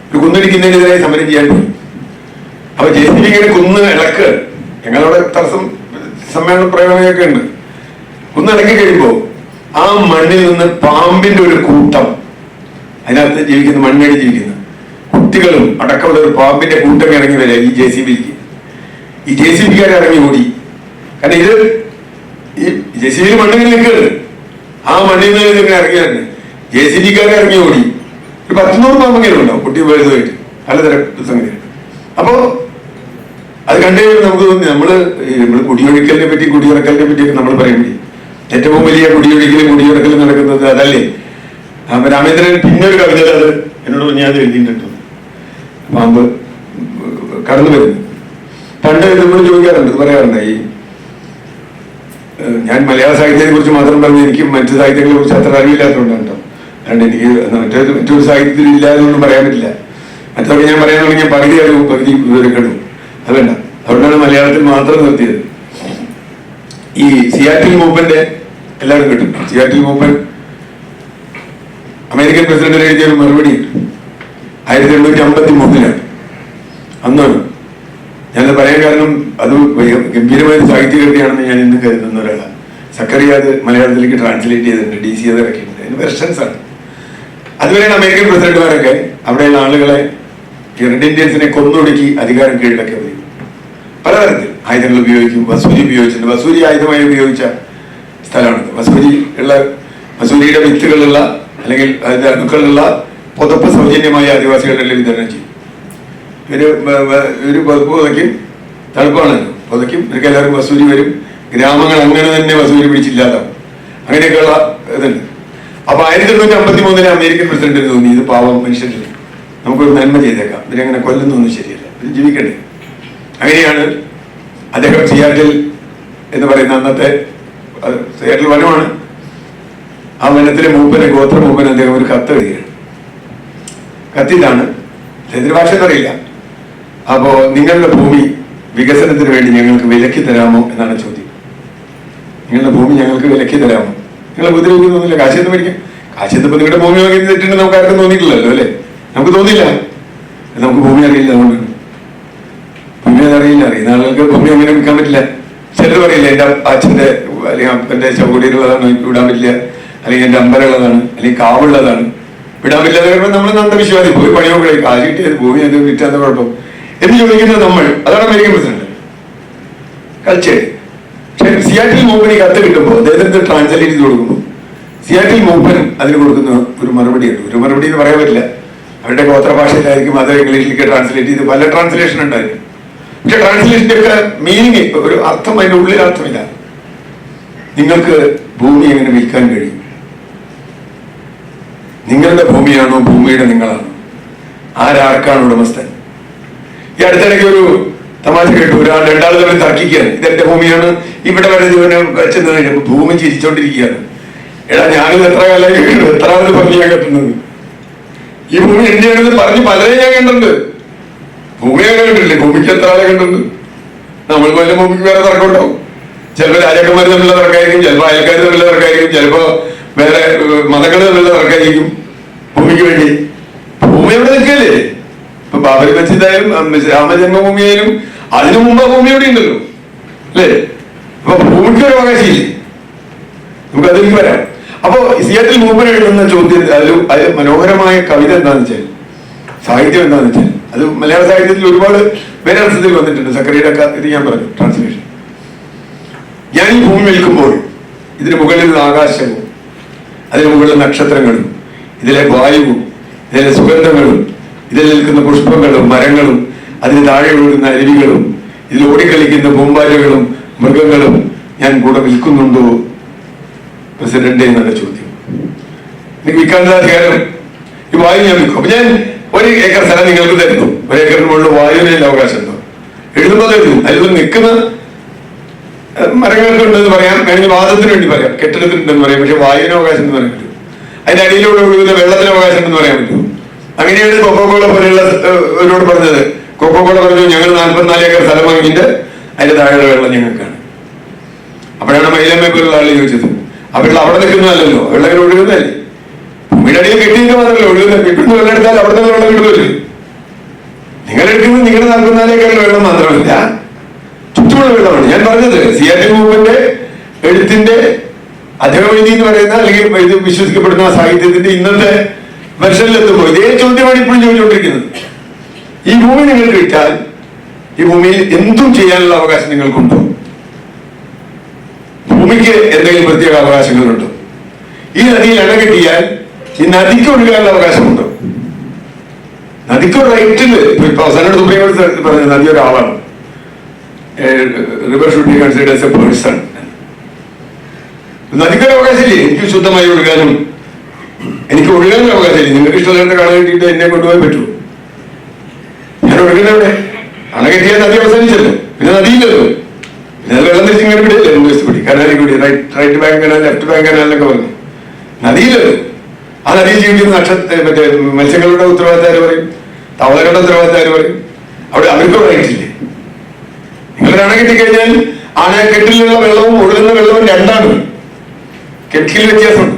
ഒരു കുന്നിടിക്കുന്നതിനെതിരായി സമരം ചെയ്യാൻ പോയി. അപ്പൊ JCB ഇങ്ങനെ കുന്ന് ഇളക്ക്, ഞങ്ങളവിടെ തടസ്സം സമ്മേളന പ്രയോഗമൊക്കെ ഉണ്ട്. കുന്ന് ഇളക്കി കഴിയുമ്പോ ആ മണ്ണിൽ നിന്ന് പാമ്പിന്റെ ഒരു കൂട്ടം, അതിനകത്ത് ജീവിക്കുന്ന മണ്ണടി ജീവിക്കുന്ന കുട്ടികളും അടക്കമുള്ള ഒരു പാമ്പിന്റെ കൂട്ടം ഇറങ്ങി വരിക ഈ JCBക്ക്. ഈ JCBക്കാർ ഇറങ്ങി ഓടി. കാരണം ഇത് ഈ JCB മണ്ണിൽ നിൽക്കുന്നത്, ആ മണ്ണിൽ നിന്ന് ഇങ്ങനെ ഇറങ്ങിയാണ്. JCBക്കാരെ ഇറങ്ങി ഓടി. ഒരു 100 പാമ്പെങ്കിലും ഉണ്ടാവും കുട്ടി വലുതായിട്ട്, പലതരം സംഗതികൾ. അപ്പോ അത് കണ്ടുകഴിയുമ്പോൾ നമുക്ക് തോന്നി, നമ്മള് കുടിയൊഴിക്കലിനെ പറ്റി കുടിയിറക്കലിനെ പറ്റിയൊക്കെ നമ്മൾ പറയുമ്പോൾ ഏറ്റവും വലിയ കുടിയൊഴിക്കലും കുടിയിറക്കലും നടക്കുന്നത് അതല്ലേ. രാമേന്ദ്രൻ പിന്നെ ഒരു കവിത അത് എന്നോട് ഞാൻ എഴുതിയിട്ടുണ്ട്, പാമ്പ് കടന്നു വരുന്നു. പണ്ട് നമ്മൾ ചോദിക്കാറുണ്ട്, പറയാറുണ്ട്, ഈ ഞാൻ മലയാള സാഹിത്യത്തെ കുറിച്ച് മാത്രം പറഞ്ഞു, എനിക്ക് മറ്റു സാഹിത്യങ്ങളെ കുറിച്ച് അത്ര അറിവില്ലാത്തതുകൊണ്ടാണ് കേട്ടോ. അതുകൊണ്ട് എനിക്ക് മറ്റൊരു സാഹിത്യത്തിൽ ഇല്ലാതൊന്നും പറയാൻ പറ്റില്ല. മറ്റൊക്കെ ഞാൻ പറയാനാണെങ്കിൽ പകുതി അറിവും പകുതി വിവരങ്ങളും അതല്ല. അതുകൊണ്ടാണ് മലയാളത്തിൽ മാത്രം നിർത്തിയത്. ഈ സിയാറ്റിൽ മൂവ്മെന്റ് എല്ലാവരും കിട്ടും. സിയാറ്റിൽ മൂവ്മെന്റ് അമേരിക്കൻ പ്രസിഡന്റിന് എഴുതിയ ഒരു മറുപടി 1853 അന്നാണ്. ഞാനത് പറയാൻ കാരണം അത് ഗംഭീരമായ സാഹിത്യകൃതിയാണെന്ന് ഞാൻ ഇന്ന് കരുതുന്ന ഒരാളാണ്. സക്കറിയ അത് മലയാളത്തിലേക്ക് ട്രാൻസ്ലേറ്റ് ചെയ്തിട്ടുണ്ട്, DC അത് ഇറക്കിയിട്ടുണ്ട്. അതിന് വെർഷൻസ് ആണ്. അതുവരെയാണ് അമേരിക്കൻ പ്രസിഡന്റുമാരൊക്കെ അവിടെയുള്ള ആളുകളെ റെഡ് ഇന്ത്യൻസിനെ കൊന്നൊടുക്കി അധികാരം കീഴടക്കിയ പലതരത്തിൽ ആയുധങ്ങൾ ഉപയോഗിക്കും. വസൂരി ഉപയോഗിച്ചിട്ടുണ്ട്. വസൂരി ആയുധമായി ഉപയോഗിച്ച സ്ഥലമാണിത്. വസൂരിയുടെ വിത്തുകളുള്ള അല്ലെങ്കിൽ അതിന്റെ അണുക്കളുള്ള പുതപ്പ് സൗജന്യമായി ആദിവാസികളെല്ലാം വിതരണം ചെയ്യും. ഒരു പുതപ്പ് പുതയ്ക്കും, തണുപ്പാണല്ലോ, പുതയ്ക്കും. ഇവർക്ക് എല്ലാവർക്കും വസൂരി വരും. ഗ്രാമങ്ങൾ അങ്ങനെ തന്നെ വസൂരി പിടിച്ചില്ലാതാവും. അങ്ങനെയൊക്കെയുള്ള ഇതുണ്ട്. അപ്പൊ 1853 അമേരിക്കൻ പ്രസിഡന്റിന് തോന്നി, ഇത് പാവം മനുഷ്യരില്ല, നമുക്കൊരു നന്മ ചെയ്തേക്കാം, ഇവരങ്ങനെ കൊല്ലുന്നൊന്നും ശരിയല്ല, ഇത് ജീവിക്കണ്ടേ. അങ്ങനെയാണ് അദ്ദേഹം സിയാറ്റിൽ എന്ന് പറയുന്ന അന്നത്തെ സിയാറ്റിൽ വനമാണ്, ആ വനത്തിലെ മൂപ്പനെ, ഗോത്ര മൂപ്പന് അദ്ദേഹം ഒരു കത്ത് എഴുതുകയാണ്. കത്തിലാണ്, എന്തൊരു ഭാഷ എന്നറിയില്ല. അപ്പോ നിങ്ങളുടെ ഭൂമി വികസനത്തിന് വേണ്ടി ഞങ്ങൾക്ക് വിലക്കി തരാമോ എന്നാണ് ചോദ്യം. നിങ്ങളുടെ ഭൂമി ഞങ്ങൾക്ക് വിലക്കി തരാമോ? നിങ്ങൾ ഉപദ്രവിക്കുന്നൊന്നുമില്ല, കാശെന്ന് മേടിക്കും. കാശെന്നിപ്പോ നിങ്ങളുടെ ഭൂമി വാങ്ങി തെറ്റുണ്ട് നമുക്ക് ആർക്കും തോന്നിയിട്ടില്ലല്ലോ അല്ലെ. നമുക്ക് തോന്നില്ല, നമുക്ക് ഭൂമി അറിയില്ല. അതുകൊണ്ടാണ് ഭൂമി അറിയില്ല. അറിയുന്ന ആളുകൾക്ക് ഭൂമി അങ്ങനെ വിൽക്കാൻ പറ്റില്ല. ചിലർ പറയില്ല, എന്റെ അച്ഛന്റെ അല്ലെങ്കിൽ അപ്പന്റെ ചൗടിയുള്ളതാണ് വിടാൻ പറ്റില്ല, അല്ലെങ്കിൽ എന്റെ അമ്പലമുള്ളതാണ്, അല്ലെങ്കിൽ കാവുള്ളതാണ് വിടാൻ പറ്റില്ല. കാരണം നമ്മൾ അന്ധവിശ്വാസി, പോയി പണിയൊക്കെ കാശ് കിട്ടിയത് ഭൂമി അത് വിറ്റാത്ത കുഴപ്പം എന്ന് ചോദിക്കുന്നത് നമ്മൾ. അതാണ് അമേരിക്കൻ പ്രസിഡന്റ് കൾച്ചർ. പക്ഷെ സിയാറ്റിൽ മൂപ്പന് കത്ത് കിട്ടുമ്പോൾ അദ്ദേഹത്തിന് ട്രാൻസ്ലേറ്റ് ചെയ്ത് കൊടുക്കുമ്പോൾ സിയാറ്റിൽ മൂപ്പൻ അതിന് കൊടുക്കുന്ന ഒരു മറുപടിയുണ്ട്. ഒരു മറുപടി എന്ന് പറയാൻ പറ്റില്ല, അവരുടെ ഗോത്രഭാഷയിലായിരിക്കും, അത് ഇംഗ്ലീഷിലേക്ക് ട്രാൻസ്ലേറ്റ് ചെയ്ത് പല ട്രാൻസ്ലേഷൻ ഉണ്ടായിരിക്കും. പക്ഷെ ട്രാൻസ്ലേഷന്റെ ഒക്കെ മീനിങ്, ഒരു അർത്ഥം, അതിന്റെ ഉള്ളിൽ അർത്ഥമില്ല. നിങ്ങൾക്ക് ഭൂമി എങ്ങനെ വിൽക്കാൻ കഴിയും? നിങ്ങളുടെ ഭൂമിയാണോ ഭൂമിയുടെ നിങ്ങളാണോ? ആരാർക്കാണ് ഉടമസ്ഥൻ? ഈ അടുത്തിടയ്ക്ക് ഒരു തമാശ കേട്ടു, രണ്ടാൾ തമ്മിൽ തർക്കിക്കുകയാണ്. ഇതെന്റെ ഭൂമിയാണ്, ഇവിടെ വരെ ജീവനെ വെച്ചെന്ന് കഴിഞ്ഞപ്പോൾ ഭൂമി ചിരിച്ചോണ്ടിരിക്കുകയാണ്. എടാ, ഞാനിത് എത്ര കാലമായി കേട്ടു, എത്ര ആളത് പറഞ്ഞ് ഞാൻ കേട്ടുന്നത്? ഈ ഭൂമി എന്റെയാണെന്ന് പറഞ്ഞ് പലരെയും ഞാൻ കണ്ടിട്ടുണ്ട്. ഭൂമി അങ്ങനെ കണ്ടിട്ടില്ലേ? ഭൂമിക്ക് എത്ര ആളെ കണ്ടിട്ടുണ്ട്? നമ്മൾ കൊല്ലം ഭൂമിക്ക് വേറെ തർക്കം ഉണ്ടാവും. ചിലപ്പോൾ രാജാക്കന്മാർ തമ്മിലുള്ള തർക്കമായിരിക്കും, ചിലപ്പോൾ അയൽക്കാർ തമ്മിലുള്ള തർക്കമായിരിക്കും, ചിലപ്പോ വേറെ മതങ്ങൾ തമ്മിലുള്ള തർക്കമായിരിക്കും ഭൂമിക്ക് വേണ്ടി. ഭൂമി എവിടെ നിൽക്കല്ലേ? ഇപ്പൊ ബാബരി മസ്ജിദായാലും രാമജന്മഭൂമിയായാലും അതിനു മുമ്പ് ഭൂമി എവിടെ ഉണ്ടല്ലോ, അല്ലേ? അപ്പൊ ഭൂമിക്ക് ഒരു അവകാശമില്ലേ? നമുക്ക് അതിലേക്ക് വരാം. അപ്പോ സിയാറ്റിൽ മൂപ്പൻ എഴുതുന്ന ചോദ്യം, അതിൽ മനോഹരമായ കവിത എന്താന്ന് വെച്ചാൽ, സാഹിത്യം എന്താന്ന് വെച്ചാൽ, അത് മലയാള സാഹിത്യത്തിൽ ഒരുപാട് വേറെ അർത്ഥത്തിൽ വന്നിട്ടുണ്ട്. സക്കറിയുടെ ഇത് ഞാൻ പറഞ്ഞു, ട്രാൻസ്ലേഷൻ. ഞാൻ ഈ ഭൂമി വിൽക്കുമ്പോൾ ഇതിന് മുകളിൽ ആകാശവും അതിന് മുകളിൽ നക്ഷത്രങ്ങളും ഇതിലെ വായുവും ഇതിലെ സുഗന്ധങ്ങളും ഇതിൽ നിൽക്കുന്ന പുഷ്പങ്ങളും മരങ്ങളും അതിന് താഴെ ഒഴുകുന്ന അരുവികളും ഇതിൽ ഓടിക്കളിക്കുന്ന പൂമ്പാറ്റകളും മൃഗങ്ങളും ഞാൻ കൂടെ വിൽക്കുന്നുണ്ടോ പ്രസിഡന്റ് എന്നാണ് ചോദ്യം. എനിക്ക് വിൽക്കാനുള്ള അധികാരം ഈ വായു ഞാൻ വിൽക്കും. അപ്പൊ ഞാൻ 1 ഏക്കർ സ്ഥലം നിങ്ങൾക്ക് തരുന്നു. 1 ഏക്കറിന് മുകളിൽ വായുവിന് അവകാശം ഉണ്ടോ? എഴുതുമ്പോൾ എഴുതും. അതിൽ നിൽക്കുന്ന മരങ്ങൾക്ക് ഉണ്ടെന്ന് പറയാം, വേണമെങ്കിൽ വാദത്തിന് വേണ്ടി പറയാം, കെട്ടിടത്തിനുണ്ടെന്ന് പറയാം. പക്ഷെ വായുവിന് അവകാശം എന്ന് പറയാൻ പറ്റും. അതിന്റെ അടിയിലൂടെ ഒഴുകുന്ന വെള്ളത്തിന് അവകാശം ഉണ്ടെന്ന് പറയാൻ പറ്റും. അങ്ങനെയാണ് കൊക്കോകോള പോലെയുള്ളവരോട് പറഞ്ഞത്. കൊക്കോകോള പറഞ്ഞു, ഞങ്ങൾ 44 ഏക്കർ സ്ഥലം വാങ്ങിയിട്ട് അതിന്റെ താഴെയുള്ള വെള്ളം ഞങ്ങൾക്കാണ്. അപ്പോഴാണ് മൈലമ്മയെ പോലുള്ള ആൾ ചോദിച്ചത്, ആ വെള്ളം അവിടെ നിൽക്കുന്നതല്ലോ, വെള്ളം ഇങ്ങനെ ഒഴുകുന്നതല്ലേ? ഭൂമിയുടെ അടിയിൽ കെട്ടിയിട്ട് മാത്രമല്ല ഒഴുകുന്നത്. കിട്ടുന്ന വെള്ളം എടുത്താൽ അവിടെ നിന്ന് വെള്ളം കിട്ടുമല്ലോ. നിങ്ങളെടുക്കുന്നത് നിങ്ങളുടെ 44 ഏക്കറിൽ വെള്ളം മാത്രമല്ല, ചുറ്റുമുള്ള വെള്ളമാണ്. ഞാൻ പറഞ്ഞത് സിയാറ്റിൽ മൂവ്മെന്റ് എഴുത്തിന്റെ അധോഗതി എന്ന് പറയുന്ന, അല്ലെങ്കിൽ ഇത് വിശ്വസിക്കപ്പെടുന്ന സാഹിത്യത്തിന്റെ ഇന്നത്തെ വെർഷനിലെത്തുമ്പോൾ ഇതേ ചോദ്യമാണ് ഇപ്പോഴും ചോദിച്ചുകൊണ്ടിരിക്കുന്നത്. ഈ ഭൂമി നിങ്ങൾക്ക് കിട്ടാൻ ഈ ഭൂമിയിൽ എന്തും ചെയ്യാനുള്ള അവകാശം നിങ്ങൾക്കുണ്ടോ? ഭൂമിക്ക് എന്തെങ്കിലും പ്രത്യേക അവകാശങ്ങളുണ്ടോ? ഈ നദിയിൽ അണ കെട്ടിയാൽ ഈ നദിക്ക് ഒഴുകാനുള്ള അവകാശമുണ്ടോ? നദിക്ക് റൈറ്റില് ഇപ്പൊ അവസാനം സുപ്രീം കോടതി പറഞ്ഞത് നദി ഒരാളാണ്. River should be considered as a person. നദിക്കൊരു അവകാശമില്ലേ? എനിക്ക് ശുദ്ധമായി ഒഴുകാനും എനിക്ക് ഒഴുകാനും അവകാശമില്ലേ? നിങ്ങൾക്ക് ഇഷ്ടമുള്ള കാണാൻ വേണ്ടിയിട്ട് എന്നെ കൊണ്ടുപോകാൻ പറ്റുമോ? ഞാൻ ഒഴുകുന്ന എവിടെ? അണ കെട്ടിയാൽ നദി അവസാനിച്ചല്ലോ, പിന്നെ നദിയില്ലല്ലോ. പിന്നെ അത് വെള്ളം തിരിച്ച് ഇങ്ങനെ വിടില്ലേ? കൂടി കനാലിൽ കൂടി right bank canal, left bank കനാലിനൊക്കെ പറഞ്ഞു. നദിയില്ലല്ലോ. ആ നദിയിൽ ജീവിക്കുന്ന മറ്റേ മത്സ്യങ്ങളുടെ ഉത്തരവാദിത്തം പറയും, തവളകളുടെ ഉത്തരവാദിത്തം പറയും. അവിടെ അവർക്ക് റൈറ്റില്ലേ? നിങ്ങൾ അണ കെട്ടിക്കഴിഞ്ഞാൽ അണക്കെട്ടിലുള്ള വെള്ളവും ഒഴുകുന്ന വെള്ളവും രണ്ടാണ്. കെട്ടിൽ വ്യത്യാസമുണ്ട്.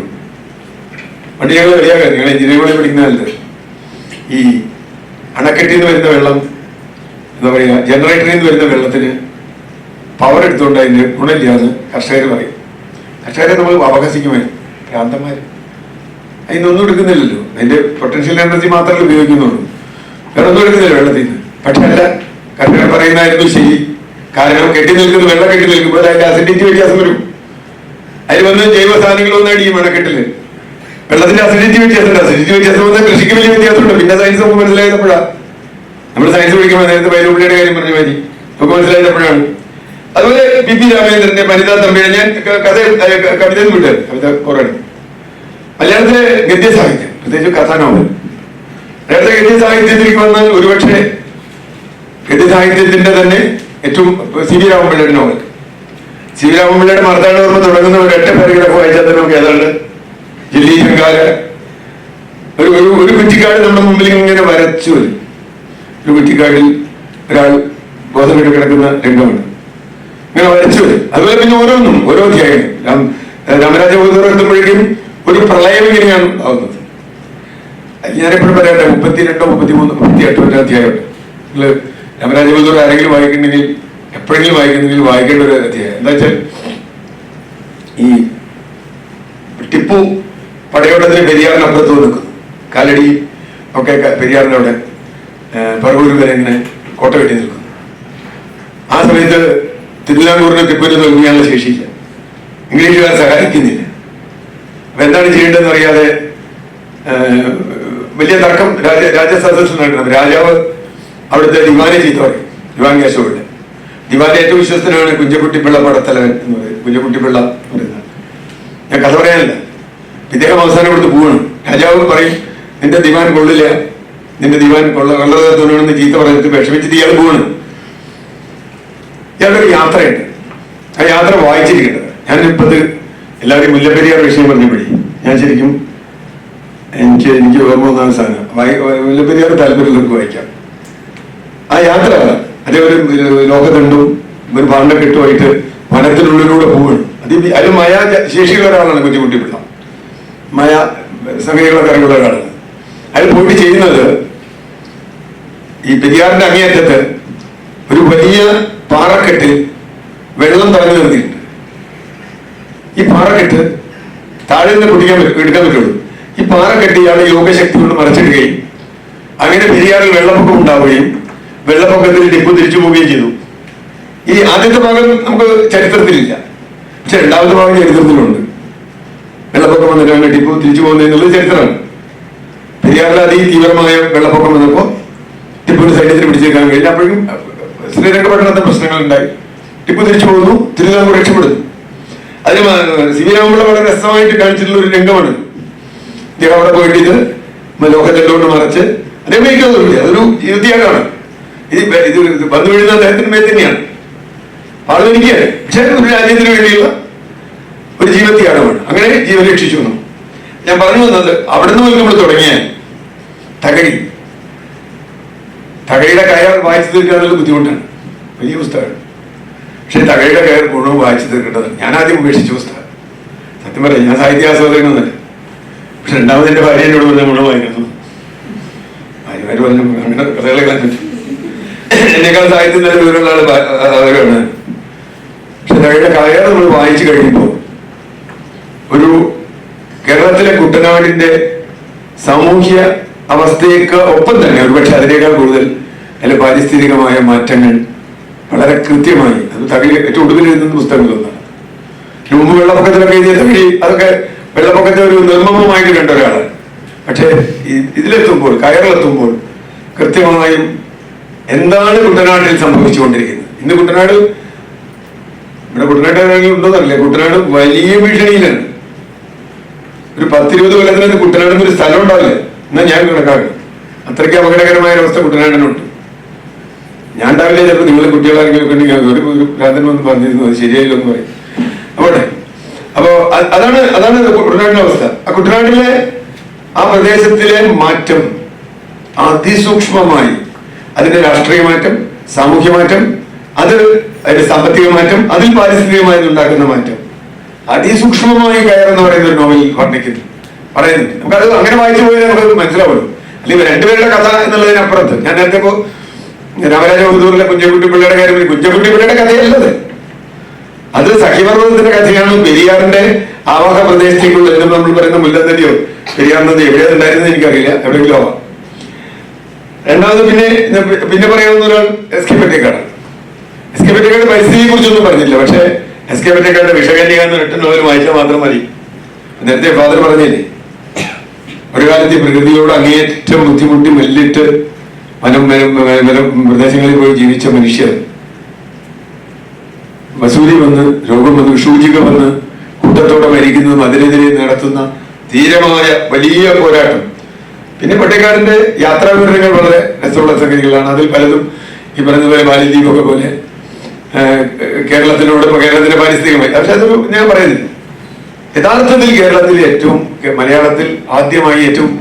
പണ്ട് ഞങ്ങൾ വരികയാണ്, നിങ്ങൾ എഞ്ചിനീയറിംഗ് പഠിക്കുന്നതല്ല. ഈ അണക്കെട്ടിൽ നിന്ന് വരുന്ന വെള്ളം എന്താ പറയുക, ജനറേറ്ററിൽ നിന്ന് വരുന്ന വെള്ളത്തിന് പവർ എടുത്തുകൊണ്ട് അതിന് ഗുണമില്ലാന്ന് കർഷകർ പറയും. കർഷകരെ നമ്മൾ അപഹസിക്കുമായിരുന്നു, ഭ്രാന്തന്മാർ. അതിനൊന്നും എടുക്കുന്നില്ലല്ലോ, അതിന്റെ പൊട്ടൻഷ്യൽ എനർജി മാത്രമേ ഉപയോഗിക്കുന്നുള്ളൂ, വേറെ ഒന്നും എടുക്കുന്നില്ല വെള്ളത്തിൽ നിന്ന്. പക്ഷെ അല്ല, കർഷകർ പറയുന്നതായിരുന്നു ശരി. കാരണം കെട്ടി നിൽക്കുന്ന വെള്ളം കെട്ടി നിൽക്കുമ്പോൾ അതിന്റെ അസിഡിറ്റി വ്യത്യാസം വരും. അതിൽ വന്ന് ജൈവ സാധനങ്ങളൊന്നും അടിയും അണക്കെട്ടില്. വെള്ളത്തിന്റെ അസിഡിറ്റി വ്യത്യാസമുണ്ട്. അസിഡിറ്റി വ്യത്യാസം വന്നാൽ കൃഷിക്ക് വലിയ വ്യത്യാസമുണ്ട്. പിന്നെ സയൻസ് നമുക്ക് മനസ്സിലായപ്പോഴാണ്. നമ്മൾ സയൻസ് പഠിക്കുമ്പോൾ നേരത്തെ വൈദ്യുതിയുടെ കാര്യം പറഞ്ഞ മാതിരി നമുക്ക് മനസ്സിലായപ്പോഴാണ്. അതുപോലെ പി രാമേന്ദ്രന്റെ വനിതാ തമ്മിൽ ഞാൻ കവിത വിട്ടത്, കവിത കുറെ. മലയാളത്തിലെ ഗദ്യ സാഹിത്യം, പ്രത്യേകിച്ച് കഥാനോവൽ. നേരത്തെ ഗദ്യ സാഹിത്യത്തിലേക്ക് വന്നാൽ ഒരുപക്ഷെ ഗദ്യ സാഹിത്യത്തിന്റെ തന്നെ ഏറ്റവും സി വി രാമപിള്ളയുടെ നോവൽ. സി വി രാമപിള്ളയുടെ മാർത്താണ്ഡവർമ്മ തുടങ്ങുന്ന ഒരു 8 പാരഗ്രാഫ് വായിച്ചാൽ തന്നെ നമുക്ക് ഏതാണ്ട് ജില്ലി ശങ്കാല ഒരു കുറ്റിക്കാട് നമ്മുടെ മുമ്പിൽ ഇങ്ങനെ വരച്ചു വരും. ഒരു കുറ്റിക്കാടിൽ ഒരാൾ ബോധം കെട്ട് കിടക്കുന്ന രംഗമാണ്, ഇങ്ങനെ വരച്ചു വരും. അതുപോലെ പിന്നെ ഓരോന്നും ഓരോ അധ്യായം രാമരാജപുരം എത്തുമ്പോഴേക്കും ഒരു പ്രളയം ഇങ്ങനെയാണ് ആവുന്നത്. ഞാനെപ്പോഴും പറയട്ടെ, 32, 33, 38 അധ്യായമുണ്ട്. നിങ്ങൾ രാമരാജപുരം ആരെങ്കിലും വായിക്കുന്നുണ്ടെങ്കിൽ, എപ്പോഴെങ്കിലും വായിക്കുന്നെങ്കിൽ വായിക്കേണ്ട ഒരു അധ്യായം. എന്താ വെച്ചാൽ, ഈ ടിപ്പു പടയോട്ടത്തിന് പെരിയാറിനപ്പുറത്ത് നിൽക്കുന്നു. കാലടി ഒക്കെ പെരിയാറിന്റെ അവിടെ പറവൂർ വരെ ഇങ്ങനെ കോട്ട കെട്ടി നിൽക്കുന്നു. ആ സമയത്ത് തിരുവിതാംകൂറിന് ടിപ്പുവിനെ തോൽപ്പിക്കാനുള്ള ശേഷിയില്ല, ഇംഗ്ലീഷുകാർ സഹായിക്കുന്നില്ല. അപ്പൊ എന്താണ് ചെയ്യേണ്ടതെന്ന് അറിയാതെ വലിയ തർക്കം രാജസദസ്സിൽ നടക്കണം. രാജാവ് അവിടുത്തെ ദിവാനെ ചീത്ത പറയും, ദിവാൻ കേശവരുടെ. ദിവാന്റെ ഏറ്റവും വിശ്വസ്തനാണ് കുഞ്ചക്കുട്ടി പിള്ള പടത്തലവൻ എന്ന് പറയും. കുഞ്ഞുകുട്ടിപ്പിള്ള പറയുന്നത്. ഞാൻ കഥ പറയാനല്ല. ഇദ്ദേഹം അവസാനം കൊടുത്ത് പോവാണ്. രാജാവ് പറയും നിന്റെ ദിവാൻ കൊള്ളില്ല, നിന്റെ ദിവാൻ കൊള്ളതെ തോന്നണമെന്ന് ചീത്ത പറഞ്ഞിട്ട് വിഷമിച്ചിട്ട് ഇയാൾ പോവാണ്. ഇയാളൊരു യാത്രയുണ്ട്. ആ യാത്ര വായിച്ചിരിക്കേണ്ടത്. ഞാനിപ്പത് എല്ലാവരും മുല്ലപ്പെരിയാർ വിഷയം പറഞ്ഞപ്പോഴേ ഞാൻ ശരിക്കും എനിക്ക് ഓർമ്മ വന്ന സാധനം മുല്ലപ്പെരിയാർ താല്പര്യമുള്ളവർക്ക് വായിക്കാം. ആ യാത്ര അതേ ഒരു ലോകത്തുണ്ടും ഒരു ഭാണ്ഡക്കെട്ടുമായിട്ട് വനത്തിനുള്ളിലൂടെ പോവുകയാണ്. അതിൽ മയ ശേഷിയുള്ള ഒരാളാണ് കുഞ്ഞുകുട്ടിപ്പിള്ള. മയ സംഗതികളൊക്കെ അറിവുള്ള ഒരാളാണ്. അയാൾ പോയിട്ട് ചെയ്യുന്നത് ഈ പെരിയാറിന്റെ അങ്ങേയറ്റത്ത് ഒരു വലിയ പാറക്കെട്ടിൽ വെള്ളം തടഞ്ഞു നിർത്തിയിട്ടുണ്ട്. ഈ പാറക്കെട്ട് താഴെ നിന്ന് എടുക്കാൻ പറ്റുള്ളൂ. ഈ പാറക്കെട്ട് ഇയാളുടെ യോഗശക്തി കൊണ്ട് മറച്ചിടുകയും അങ്ങനെ പെരിയാറിൽ വെള്ളപ്പൊക്കം ഉണ്ടാവുകയും വെള്ളപ്പൊക്കത്തിൽ ടിപ്പു തിരിച്ചു പോവുകയും ചെയ്തു. ഈ ആദ്യത്തെ ഭാഗം നമുക്ക് ചരിത്രത്തിലില്ല, പക്ഷെ രണ്ടാമത്തെ ഭാഗം ചരിത്രത്തിലുണ്ട്. വെള്ളപ്പൊക്കം വന്നിട്ടാണ് ടിപ്പു തിരിച്ചു പോകുന്നതെന്നുള്ളത് ചരിത്രമാണ്. പെരിയാറിൽ അതിതീവ്രമായ വെള്ളപ്പൊക്കം വന്നപ്പോൾ ടിപ്പുവിന്റെ സൈന്യത്തിന് പിടിച്ചേക്കാൻ കഴിഞ്ഞു. അപ്പോഴും ശ്രീരംഗപട്ടണത്തെ പ്രശ്നങ്ങൾ ഉണ്ടായി. ടിപ്പു തിരിച്ചു പോകുന്നു, തിരുവിതാംകൂർ രക്ഷപ്പെടുന്നു. അതിന് സി വി രാമപിള്ള വളരെ രസമായിട്ട് കാണിച്ചിട്ടുള്ള ഒരു രംഗമാണ്. ഇദ്ദേഹം അവിടെ പോയിട്ട് ഇത് ലോകത്തെല്ലോണ്ട് മറച്ച് അദ്ദേഹം വഹിക്കാതൊന്നുമില്ല. അതൊരു യുദ്ധിയാകാണ്. ഇത് വന്നു വീഴുന്ന അദ്ദേഹത്തിന് മേൽ തന്നെയാണ്. ആളുവെനിക്കാണ്, പക്ഷെ ഒരു രാജ്യത്തിന് വേണ്ടിയുള്ള ഒരു ജീവത്യാഗമാണ്. അങ്ങനെ ജീവൻ രക്ഷിച്ചു വന്നു. ഞാൻ പറഞ്ഞു വന്നത് അവിടെ നിന്ന് നമ്മൾ തുടങ്ങിയാൽ തകഴിയുടെ കയർ വായിച്ചു തീർക്കുക എന്നുള്ളത് ബുദ്ധിമുട്ടാണ്. വലിയ പുസ്തകമാണ്. പക്ഷെ തകഴിയുടെ കയർ മുഴുവൻ വായിച്ചു തീർക്കേണ്ടത്. ഞാൻ ആദ്യം ഉപേക്ഷിച്ച പുസ്തകം. സത്യം പറയാം, ഞാൻ സാഹിത്യാസ്വാദകനൊന്നുമല്ല. പക്ഷെ രണ്ടാമത് എന്റെ ഭാര്യ എന്നോട് പറഞ്ഞാൽ മുഴുവൻ വായിക്കുന്നു. ഭാര്യമാര് പറഞ്ഞു അങ്ങനെ കഥകളെ കളയാൻ പറ്റും. എന്നേക്കാൾ സാഹിത്യം തന്നെ വിവരമുള്ള ആളുകളാണ്. പക്ഷെ തകഴിയുടെ കയർ നമ്മൾ വായിച്ചു കഴിയുമ്പോൾ ഒരു കേരളത്തിലെ കുട്ടനാടിന്റെ സാമൂഹ്യ അവസ്ഥയ്ക്ക് ഒപ്പം തന്നെ ഒരുപക്ഷെ അതിനേക്കാൾ കൂടുതൽ അതിലെ പാരിസ്ഥിതികമായ മാറ്റങ്ങൾ വളരെ കൃത്യമായി അത് തകഴി ഏറ്റവും ഒടുവിൽ എഴുതുന്ന പുസ്തകങ്ങളൊന്നാണ്. മുമ്പ് വെള്ളപ്പൊക്കത്തിലൊക്കെ എഴുതിയ തകഴി അതൊക്കെ വെള്ളപ്പൊക്കത്തെ ഒരു നിർമ്മമമായിട്ട് കണ്ട ഒരാളാണ്. പക്ഷെ ഇതിലെത്തുമ്പോൾ കയറിലെത്തുമ്പോൾ കൃത്യമായും എന്താണ് കുട്ടനാട്ടിൽ സംഭവിച്ചുകൊണ്ടിരിക്കുന്നത്. ഇന്ന് കുട്ടനാട് ഇവിടെ കുട്ടനാട് ഉണ്ടോന്നറിയില്ല. കുട്ടനാട് വലിയ ഭീഷണിയിലാണ്. ഒരു 10-20 കൊല്ലത്തിനകത്ത് കുട്ടനാടിന് ഒരു സ്ഥലം ഉണ്ടാവില്ല എന്നാൽ ഞാൻ കണക്കാക്കും. അത്രയ്ക്ക് അപകടകരമായ അവസ്ഥ കുട്ടനാടിനുണ്ട്. ഞാൻ ഉണ്ടാവില്ല. ചിലപ്പോൾ നിങ്ങൾ കുട്ടികളാരെങ്കിലും ഉണ്ടെങ്കിൽ ഒരു ഭ്രാന്തൻ വന്ന് പറഞ്ഞിരുന്നു അത് ശരിയായില്ല എന്ന് പറയും. അവിടെ അപ്പോ അതാണ് കുട്ടനാടിന്റെ അവസ്ഥ. ആ കുട്ടനാട്ടിലെ ആ പ്രദേശത്തിലെ മാറ്റം അതിസൂക്ഷ്മമായി അതിന്റെ രാഷ്ട്രീയ മാറ്റം, സാമൂഹ്യ മാറ്റം, അതിന്റെ സാമ്പത്തിക മാറ്റം, അതിൽ പാരിസ്ഥിതികമായി ഉണ്ടാക്കുന്ന മാറ്റം അതിസൂക്ഷ്മമായി കയറെന്ന് പറയുന്ന ഒരു നോവൽ പറയുന്നുണ്ട്. നമുക്കത് അങ്ങനെ വായിച്ചു പോയാൽ നമുക്ക് മനസ്സിലാവുള്ളൂ. അല്ലെങ്കിൽ രണ്ടുപേരുടെ കഥ എന്നുള്ളതിനപ്പുറത്ത് ഞാൻ നേരത്തെ ഇപ്പോ രാമരാജ ബഹദൂറിലെ കുഞ്ഞുകുട്ടിപ്പിള്ളയുടെ കാര്യം കുഞ്ഞുകുട്ടിപ്പിള്ളയുടെ കഥയല്ലത്. അത് സഖ്യപർവ്വതത്തിന്റെ കഥയാണ്. പെരിയാറിന്റെ ആവാഹ പ്രദേശത്തേക്കുള്ള എന്നും നമ്മൾ പറയുന്ന മുല്ലനദിയോ പെരിയാർ നദി എവിടെയാണ് ഉണ്ടായിരുന്നത് എനിക്കറിയില്ല, എവിടെയെങ്കിലും ആവാം. രണ്ടാമത് പിന്നെ പറയാവുന്ന ഒരാൾ എസ് കെ പൊറ്റക്കാടാണ്. എസ് കെ പൊറ്റക്കാട് പരിസ്ഥിതിയെ കുറിച്ചൊന്നും പറഞ്ഞില്ല. പക്ഷെ എസ് കെ പൊറ്റക്കാടിന്റെ വിഷകന്യക എന്ന 8 നോവൽ വായിച്ചാൽ മാത്രം മതി. നേരത്തെ ഫാദർ പറഞ്ഞില്ലേ, ഒരു കാലത്ത് പ്രകൃതിയോട് അങ്ങേയറ്റം ബുദ്ധിമുട്ടി മെല്ലിട്ട് പ്രദേശങ്ങളിൽ പോയി ജീവിച്ച മനുഷ്യർ വസൂരി വന്ന്, രോഗം വന്ന്, വിഷൂചിക വന്ന് കൂട്ടത്തോടെ മരിക്കുന്നതും അതിനെതിരെ നടത്തുന്ന ധീരമായ വലിയ പോരാട്ടം. പിന്നെ പൊറ്റക്കാടിന്റെ യാത്രാ വിവരണങ്ങൾ വളരെ രസമുള്ള സംഗതികളാണ്. അതിൽ പലതും ഈ പറഞ്ഞതുപോലെ ബാലിദ്വീപൊക്കെ പോലെ കേരളത്തിന്റെ പാരിസ്ഥിതികമായി. പക്ഷെ അതൊരു ഞാൻ പറയുന്നില്ല. യഥാർത്ഥത്തിൽ കേരളത്തിൽ ഏറ്റവും മലയാളത്തിൽ ആദ്യമായി ഏറ്റവും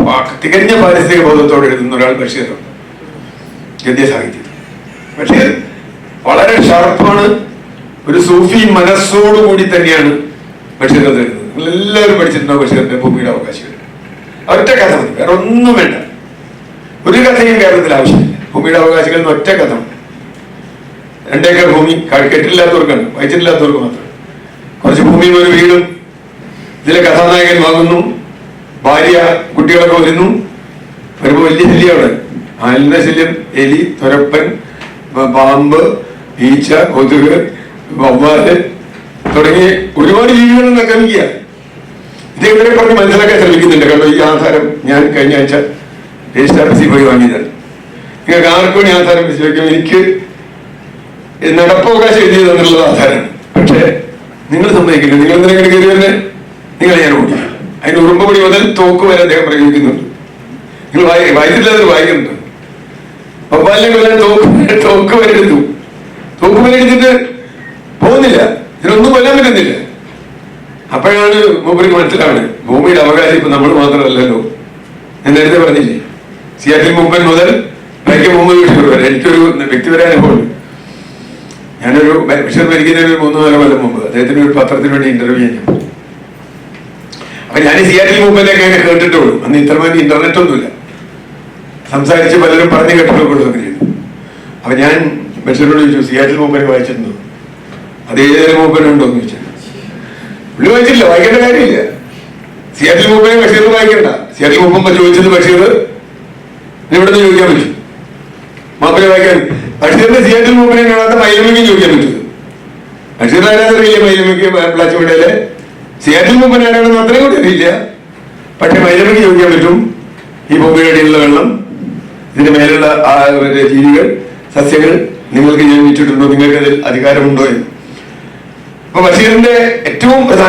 തികഞ്ഞ പാരിസ്ഥിതിക ബോധത്തോടെ എഴുതുന്ന ഒരാൾ ബഷീറാണ്. ഗദ്യസാഹിത്യം ബഷീർ വളരെ ഷാർപ്പാണ്. ഒരു സൂഫി മനസ്സോടുകൂടി തന്നെയാണ് ബഷീർ കഥ എഴുതുന്നത്. നിങ്ങളെല്ലാവരും പഠിച്ചിട്ടുണ്ടോ ബഷീറിന്റെ ഭൂമിയുടെ അവകാശം? ഒറ്റ കഥ മതി, വേറെ ഒന്നും വേണ്ട. ഒരു കഥയും കേരളത്തിൽ ആവശ്യമില്ല. ഭൂമിയുടെ അവകാശികൾ ഒറ്റ കഥ മതി. 2 ഏക്കർ ഭൂമി കെട്ടില്ലാത്തവർക്കാണ്, വായിച്ചിട്ടില്ലാത്തവർക്ക് മാത്രം. കുറച്ച് ഭൂമിയും ഒരു വീടും. ഇതിലെ കഥാനായകൻ വാങ്ങുന്നു, ഭാര്യ കുട്ടികളൊക്കെ വരുന്നു. വരുമ്പോ വലിയ ശല്യമാണ്. ആലിന്റെ ശല്യം, എലി, തുരപ്പൻ, പാമ്പ്, ഈച്ച, കൊതുക്, വവ്വാല് തുടങ്ങി ഒരുപാട് ജീവികൾ നക്രമിക്കുക. ഇത് ഇവരെ പറഞ്ഞ് മനസ്സിലാക്കാൻ ശ്രമിക്കുന്നുണ്ട്. കാരണം ഈ ആധാരം ഞാൻ കഴിഞ്ഞ ആഴ്ച രജിസ്റ്റർ ഓഫീസിൽ പോയി വാങ്ങിയതാണ്. നിങ്ങൾക്ക് ആർക്കും ഈ ആധാരം വെച്ച് വയ്ക്കും. എനിക്ക് നടപ്പവകാശം എഴുതിയത് എന്നുള്ളത് ആധാരമാണ്. പക്ഷേ നിങ്ങൾ സമ്മതിക്കില്ല. നിങ്ങൾ എന്തിനെങ്കിലും കയറി തന്നെ നിങ്ങൾ ഞാൻ ഓടിക്കും. അതിന് ഉറുമ്പുപൊടി മുതൽ തോക്ക് വരെ അദ്ദേഹം പ്രയോഗിക്കുന്നുണ്ട്. നിങ്ങൾ വായിച്ചില്ലാതെ വായിക്കുന്നുണ്ട്. പപ്പാലിനെ കൊല്ലാൻ തോക്ക് വരെ എടുത്തു. തോക്ക് വരെ എടുത്തിട്ട് പോകുന്നില്ല. ഇതിനൊന്നും കൊല്ലാൻ പറ്റുന്നില്ല. അപ്പോഴാണ് മൂപ്പർക്ക് മനസ്സിലാണ് ഭൂമിയുടെ അവകാശം ഇപ്പൊ നമ്മൾ മാത്രമല്ലല്ലോ. ഞാൻ നേരത്തെ പറഞ്ഞില്ലേ, സിയാറ്റിൽ മൂപ്പൻ മുതൽ വൈക്കം മുഹമ്മദ് ബഷീർ വരെ. എനിക്കൊരു വ്യക്തിപരമായ അനുഭവമുണ്ട്. ഞാനൊരു ബഷീർ മരിക്കുന്നതിന് 3-4 കൊല്ലം മുമ്പ് അദ്ദേഹത്തിന് ഒരു പത്രത്തിന് വേണ്ടി ഇന്റർവ്യൂ ചെയ്യാൻ. അപ്പൊ ഞാൻ സിയാറ്റിൽ മൂപ്പനെയൊക്കെ അങ്ങനെ കേട്ടിട്ടുള്ളൂ. അന്ന് ഇത്രമാതിരി ഇന്റർനെറ്റ് ഒന്നുമില്ല. സംസാരിച്ച് പലരും പറഞ്ഞു കേട്ടിട്ടൊക്കെ ചെയ്തു. അപ്പൊ ഞാൻ ബഷീറിനോട് ചോദിച്ചു, സിയാറ്റിൽ മൂപ്പനെ വായിച്ചിട്ടുണ്ടോ? അത് ഏതൊരു മൂപ്പനുണ്ടോ എന്ന് ചോദിച്ചു. പുള്ളി വായിച്ചില്ല, വായിക്കേണ്ട കാര്യമില്ല. സിയാറ്റിൽ മൂപ്പനെ ബഷീർ വായിക്കണ്ട. സിയാറ്റിൽ മൂപ്പ ചോദിച്ചത് ബഷീർ ഇവിടെ നിന്ന് ചോദിക്കാൻ പറ്റും. മാത്രമേ വായിക്കാൻ ബഷീറിന്റെ സിയാറ്റിൽ മൂപ്പനെ കാണാത്ത മൈലമ്മയ്ക്കും ചോദിക്കാൻ പറ്റും. ബഷീർ ആരാധനയില്ല മൈലമ്മയ്ക്ക് പ്ലാച്ചിമടയിലെ. സിയാറ്റിൽ മൂപ്പൻ ആരാണെന്ന് അത്രയും കൂടി അറിയില്ല. പക്ഷെ മൈലമ്മയ്ക്ക് ചോദിക്കാൻ പറ്റും ഈ ഭൂമിയുടെ അടിയിലുള്ള വെള്ളം, ഇതിന്റെ മേലുള്ള ജീവികൾ, സസ്യങ്ങൾ നിങ്ങൾക്ക് ജന്മിച്ചിട്ടുണ്ടോ, നിങ്ങൾക്ക് അതിൽ അധികാരമുണ്ടോ എന്ന്. അപ്പൊ ബഷീറിന്റെ ഏറ്റവും